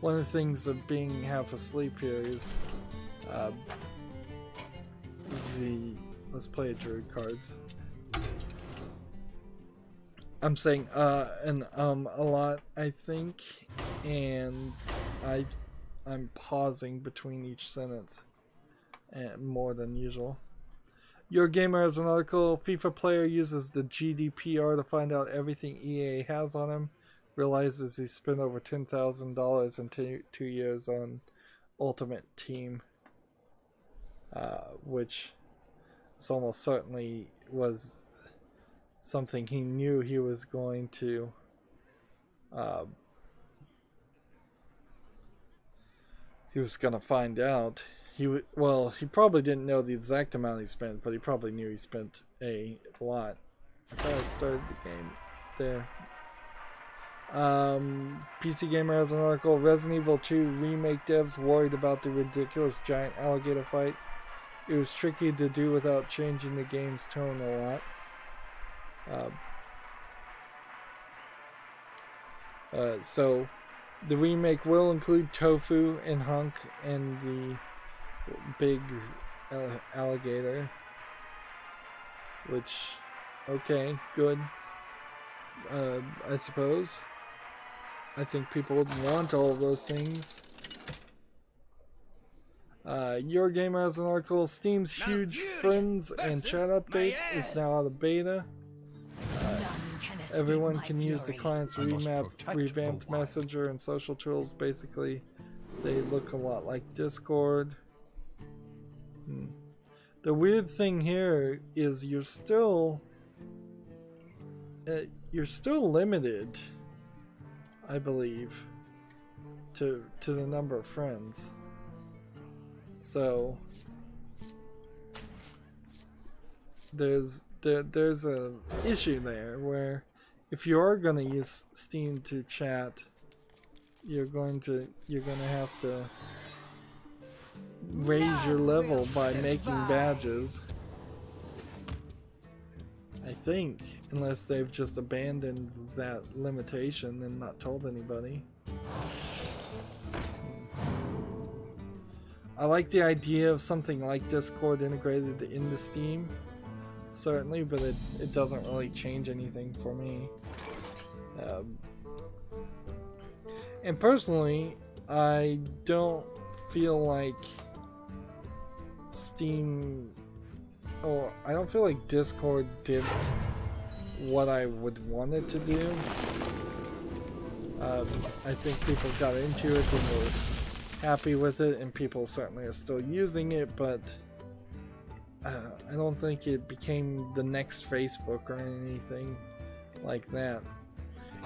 One of the things of being half asleep here is let's play a druid cards. I'm saying a lot, I think, and I'm pausing between each sentence and more than usual. Your Gamer has an article. FIFA player uses the GDPR to find out everything EA has on him. Realizes he spent over $10,000 in 2 years on Ultimate Team, which is almost certainly was something he knew he was going to find out. He probably didn't know the exact amount he spent, but he probably knew he spent a lot. I thought I started the game there. PC Gamer has an article. Resident Evil 2 remake devs worried about the ridiculous giant alligator fight. it was tricky to do without changing the game's tone a lot. So the remake will include Tofu and Hunk and the big alligator, which, okay, good. I suppose. I think people would want all of those things. Your Gamer has an article. Steam's huge friends and chat update is now out of beta. Everyone can use the client's revamped messenger and social tools. Basically, they look a lot like Discord. The weird thing here is you're still limited, I believe, to the number of friends. So there's a issue there where if you are going to use Steam to chat, you're going to have to raise your level by making badges. I think, unless they've just abandoned that limitation and not told anybody. I like the idea of something like Discord integrated into Steam, certainly, but it doesn't really change anything for me. And personally, I don't feel like Steam, or I don't feel like Discord did what I would want it to do. I think people got into it and were happy with it, and people certainly are still using it, but I don't think it became the next Facebook or anything like that.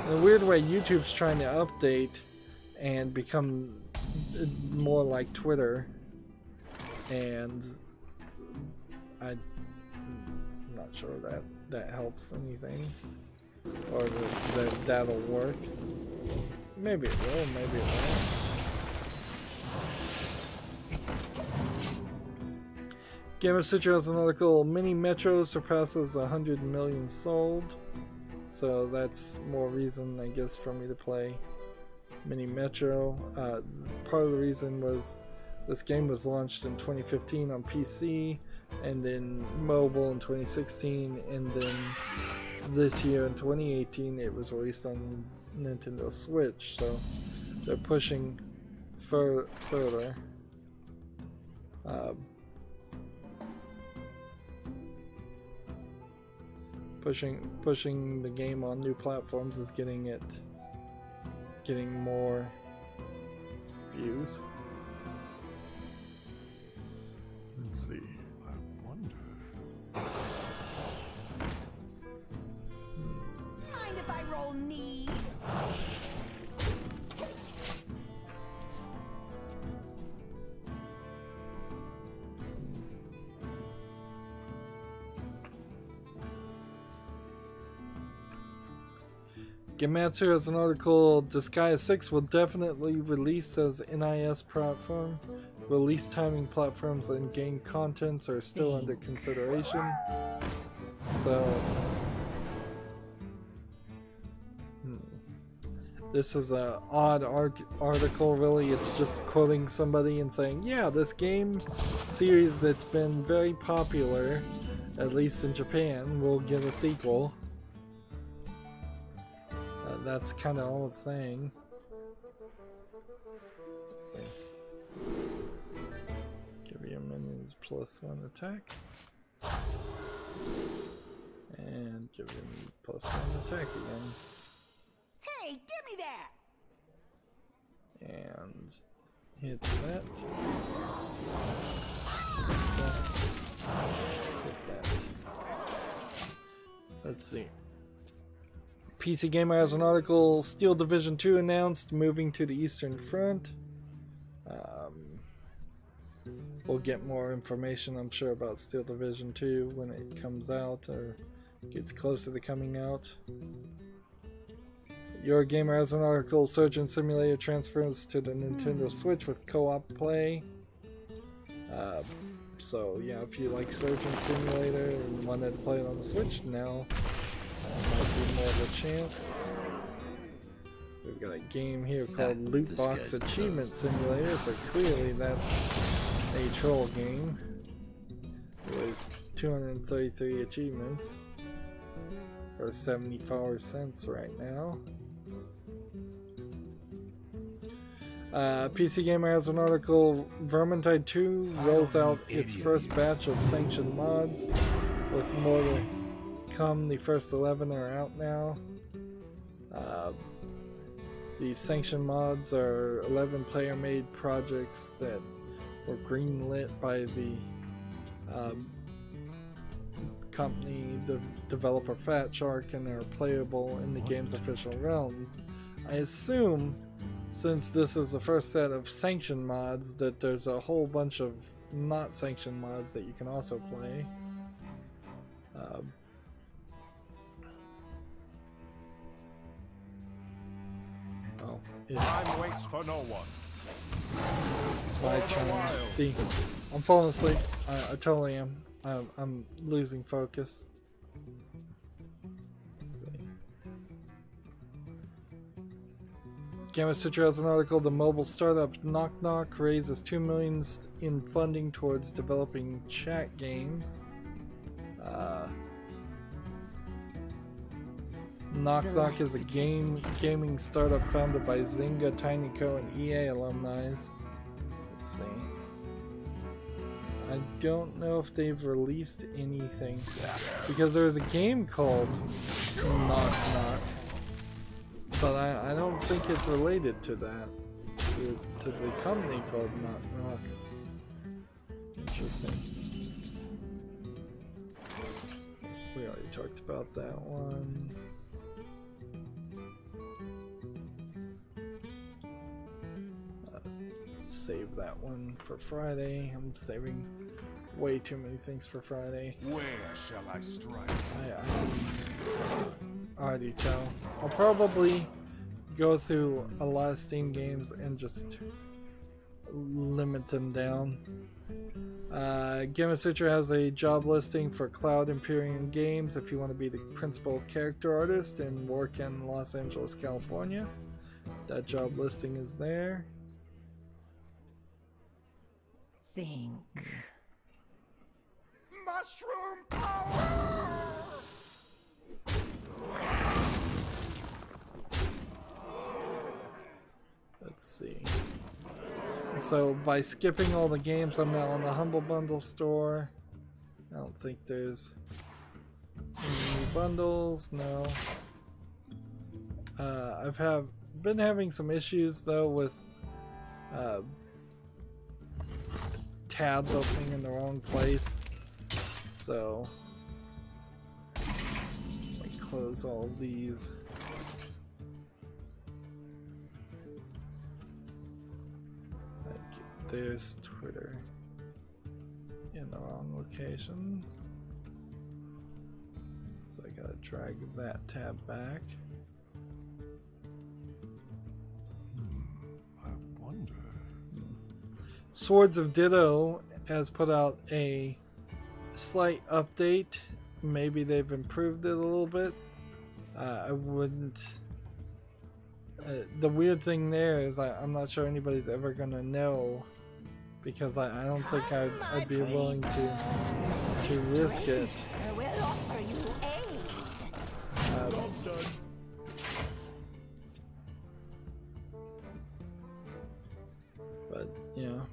In a weird way, YouTube's trying to update and become more like Twitter, and I'm not sure that helps anything, or that'll work. Maybe it will, maybe it won't. Gamer Sutra has an article. Mini Metro surpasses 100 million sold, so that's more reason, I guess, for me to play Mini Metro. Part of the reason was this game was launched in 2015 on PC, and then mobile in 2016, and then this year in 2018 it was released on Nintendo Switch, so they're pushing further. Pushing the game on new platforms is getting more views. Let's see. I wonder. Mind if I roll knee? Gematsu has an article. Disgaea 6 will definitely release as NIS platform. Release timing, platforms, and game contents are still under consideration. So this is an odd article, really. It's just quoting somebody and saying, yeah, this game series that's been very popular, at least in Japan, will get a sequel. That's kind of all it's saying. Let's see. Give your minions +1 attack. And give them +1 attack again. Hey, give me that! And hit that. Hit that. Let's see. PC Gamer has an article. Steel Division 2 announced, moving to the Eastern Front. We'll get more information, I'm sure, about Steel Division 2 when it comes out or gets closer to coming out. Your Gamer has an article. Surgeon Simulator transfers to the Nintendo Switch with co-op play. So yeah, if you like Surgeon Simulator and wanted to play it on the Switch, now might be more of a chance. We've got a game here called Loot Box Achievement Simulator, so clearly that's a troll game with 233 achievements for 74 cents right now. PC Gamer has an article, Vermintide 2 rolls out its first batch of sanctioned mods, with more to come. The first 11 are out now. These sanctioned mods are 11 player-made projects that were greenlit by the company, the developer Fat Shark, and are playable in the game's official realm. I assume, since this is the first set of sanctioned mods, that there's a whole bunch of not sanctioned mods that you can also play. Oh, yeah. Time waits for no one. It's my turn. See, I'm falling asleep. I totally am. I'm losing focus. Let's see. Gamasutra has an article, the mobile startup Knock Knock raises $2 million in funding towards developing chat games. Knock Knock is a gaming startup founded by Zynga, TinyCo, and EA alumni. Let's see. I don't know if they've released anything, because there's a game called Knock Knock, but I don't think it's related to that, to the company called Knock Knock. Interesting. We already talked about that one. Save that one for Friday. I'm saving way too many things for Friday. Where shall I strike? I already tell. I'll probably go through a lot of Steam games and just limit them down. Gamasutra has a job listing for Cloud Imperium Games if you want to be the principal character artist and work in Los Angeles, California. That job listing is there. Think. Mushroom power! Let's see. So by skipping all the games, I'm now on the Humble Bundle store. I don't think there's any new bundles. No. I've been having some issues though with tabs opening in the wrong place, so let me close all these. There's Twitter in the wrong location, so I gotta drag that tab back. I wonder. Swords of Ditto has put out a slight update. Maybe they've improved it a little bit. I wouldn't. The weird thing there is I'm not sure anybody's ever gonna know, because I don't think I'd be willing to risk it. We'll offer you aid. But yeah.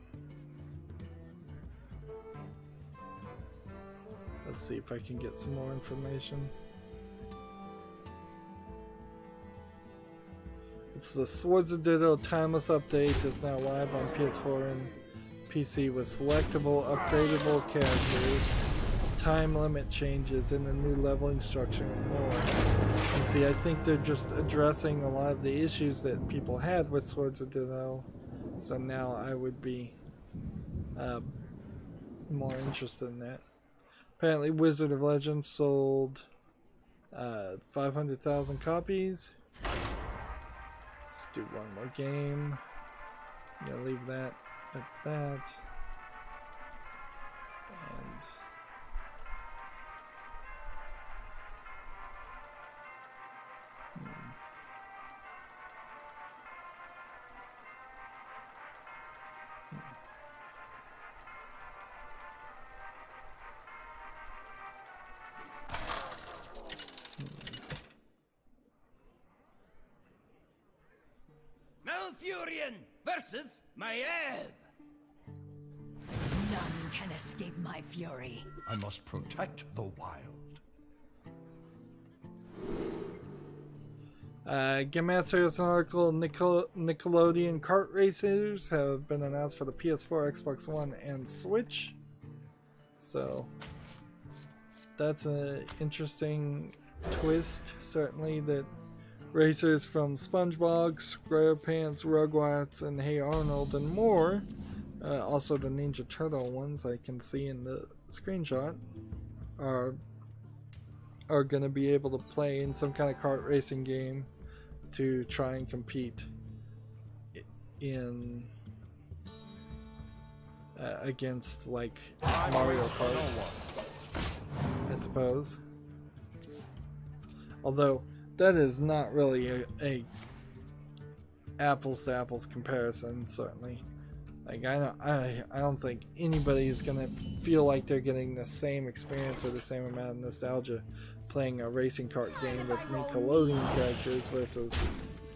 Let's see if I can get some more information. It's the Swords of Ditto Timeless Update is now live on PS4 and PC with selectable, upgradable characters, time limit changes, and a new leveling structure and more. And see, I think they're just addressing a lot of the issues that people had with Swords of Ditto. So now I would be more interested in that. Apparently Wizard of Legends sold 500,000 copies. Let's do one more game. I'm gonna leave that at that. versus Maiev. None can escape my fury. I must protect the wild. Gematsu has an article. Nickelodeon kart racers have been announced for the PS4, Xbox One, and Switch. So that's an interesting twist. Certainly that racers from SpongeBob, SquarePants, Rugrats, and Hey Arnold, and more, also the Ninja Turtle ones I can see in the screenshot, are going to be able to play in some kind of kart racing game to try and compete in against like Mario Kart, I suppose. Although that is not really a apples to apples comparison, certainly. Like I don't think anybody's gonna feel like they're getting the same experience or the same amount of nostalgia playing a racing kart game with Nickelodeon characters versus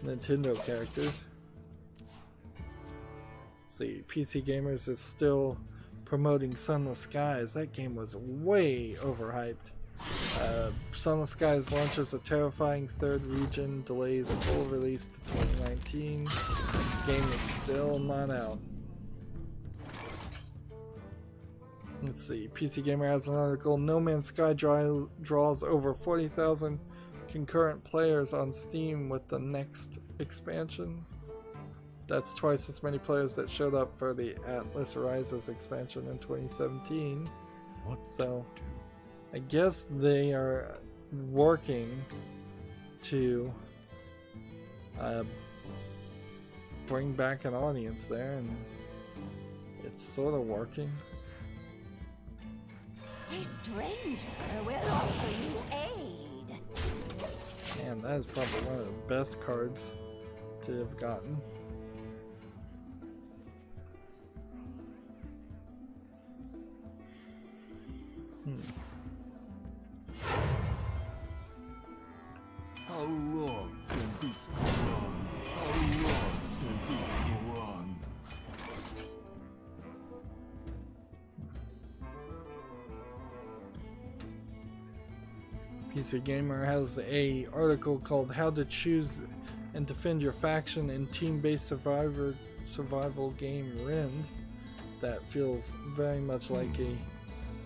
Nintendo characters. Let's see, PC Gamers is still promoting Sunless Skies. That game was way overhyped. Sunless Skies launches a terrifying third region, delays full release to 2019. Game is still not out. Let's see, PC Gamer has an article. No Man's Sky draws over 40,000 concurrent players on Steam with the next expansion. That's twice as many players that showed up for the Atlas Rises expansion in 2017. So I guess they are working to bring back an audience there, and it's sort of working. A stranger will offer you aid. Man, that is probably one of the best cards to have gotten. How long can this go on? How long can this go on? PC Gamer has a article called "How to Choose and Defend Your Faction in Team-Based Survival Game Rend." That feels very much like a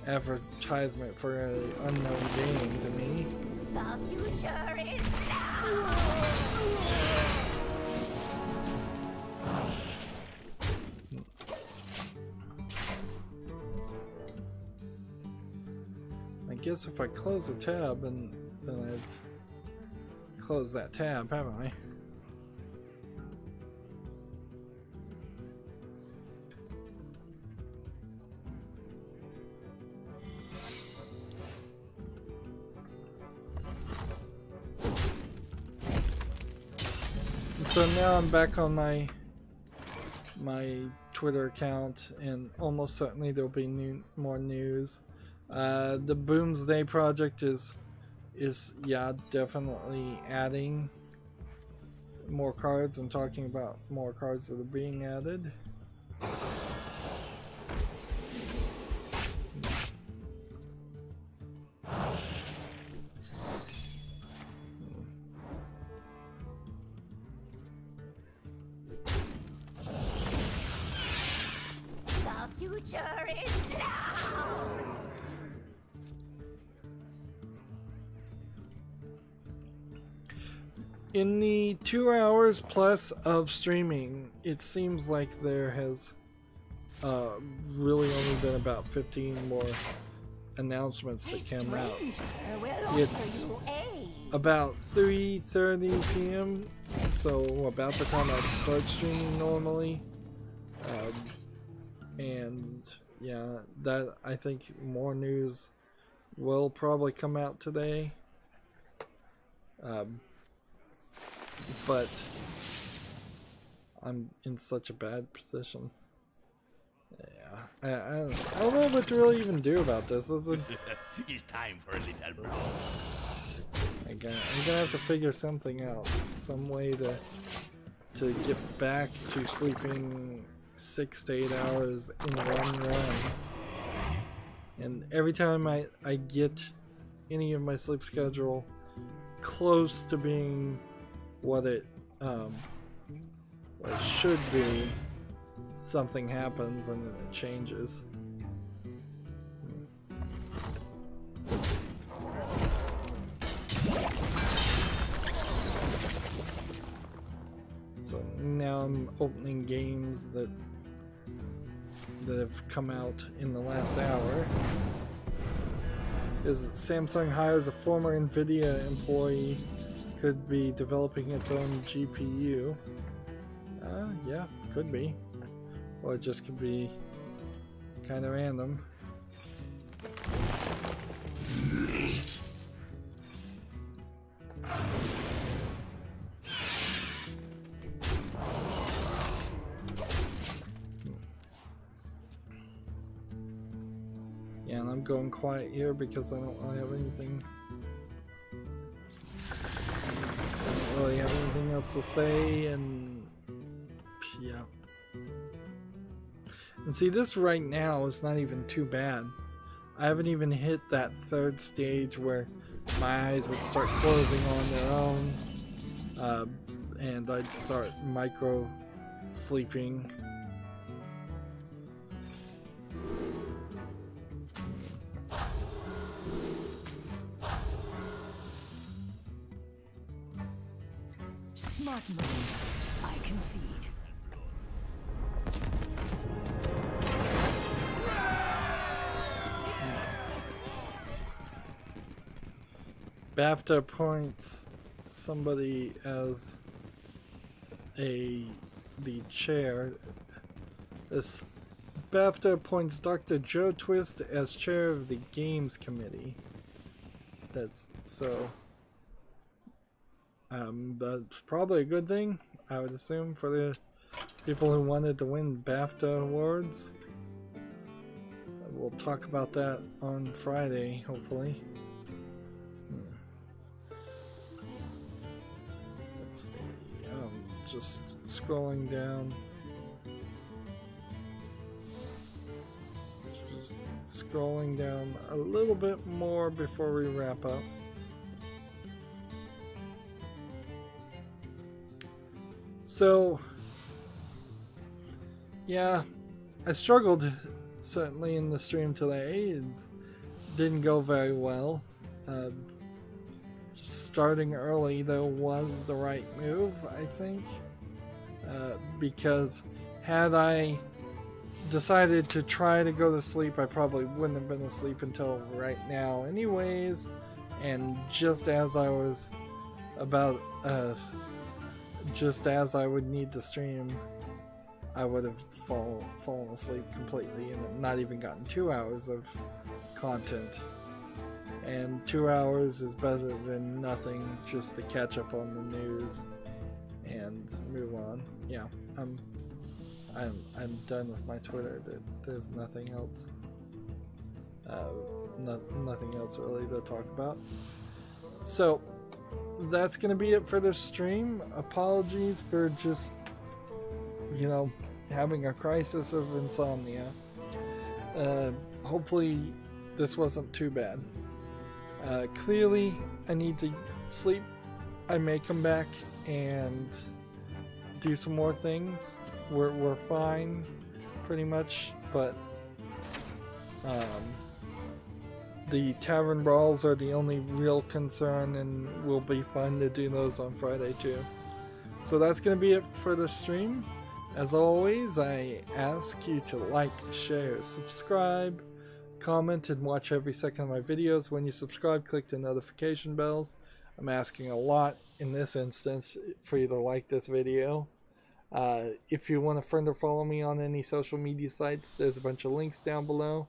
advertisement for an unknown game to me. The future is now. I guess if I close the tab, and then I've closed that tab, haven't I? So now I'm back on my Twitter account, and almost certainly there'll be more news. The Boomsday project is yeah, definitely adding more cards and talking about more cards that are being added. The future is now. In the 2 hours plus of streaming, it seems like there has really only been about 15 more announcements that came out. It's about 3:30 p.m., so about the time I'd start streaming normally. And yeah, that I think more news will probably come out today. But I'm in such a bad position. Yeah, I don't know what to really even do about this. This would, It's time for a little brawl. I'm gonna have to figure something out, some way to to get back to sleeping 6 to 8 hours in one run. And every time I get any of my sleep schedule close to being what it should be, something happens and then it changes. So now I'm opening games that have come out in the last hour. Is Samsung hires a former NVIDIA employee, could be developing its own GPU. Yeah, could be. Or it just could be kind of random. Yeah, and I'm going quiet here because I don't really have anything. I don't really have anything else to say, and yeah. And see, this right now is not even too bad. I haven't even hit that third stage where my eyes would start closing on their own, and I'd start micro sleeping. Smart moves, I concede. BAFTA appoints somebody as the chair. This BAFTA appoints Dr. Joe Twist as chair of the games committee. That's so. That's probably a good thing, I would assume, for the people who wanted to win BAFTA awards. We'll talk about that on Friday, hopefully. Let's see. Just scrolling down. Just scrolling down a little bit more before we wrap up. So, yeah, I struggled certainly in the stream today. It didn't go very well. Just starting early though was the right move, I think, because had I decided to try to go to sleep, I probably wouldn't have been asleep until right now anyways, and just as I was about just as I would need to stream, I would have fallen asleep completely and not even gotten 2 hours of content. And 2 hours is better than nothing, just to catch up on the news and move on. Yeah, I'm done with my Twitter. There's nothing else. Nothing else really to talk about. So that's gonna be it for this stream. Apologies for just, you know, having a crisis of insomnia. Hopefully this wasn't too bad. Clearly I need to sleep. I may come back and do some more things. We're fine pretty much, but the tavern brawls are the only real concern, and we'll be fine to do those on Friday too. So that's going to be it for the stream. As always, I ask you to like, share, subscribe, comment, and watch every second of my videos. When you subscribe, click the notification bells. I'm asking a lot in this instance for you to like this video. If you want to friend or follow me on any social media sites, there's a bunch of links down below.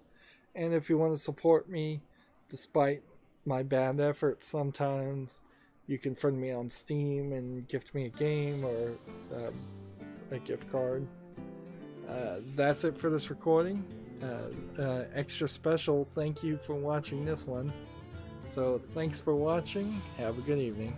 And if you want to support me, despite my bad efforts sometimes, you can friend me on Steam and gift me a game or a gift card. That's it for this recording. Extra special thank you for watching this one. So thanks for watching. Have a good evening.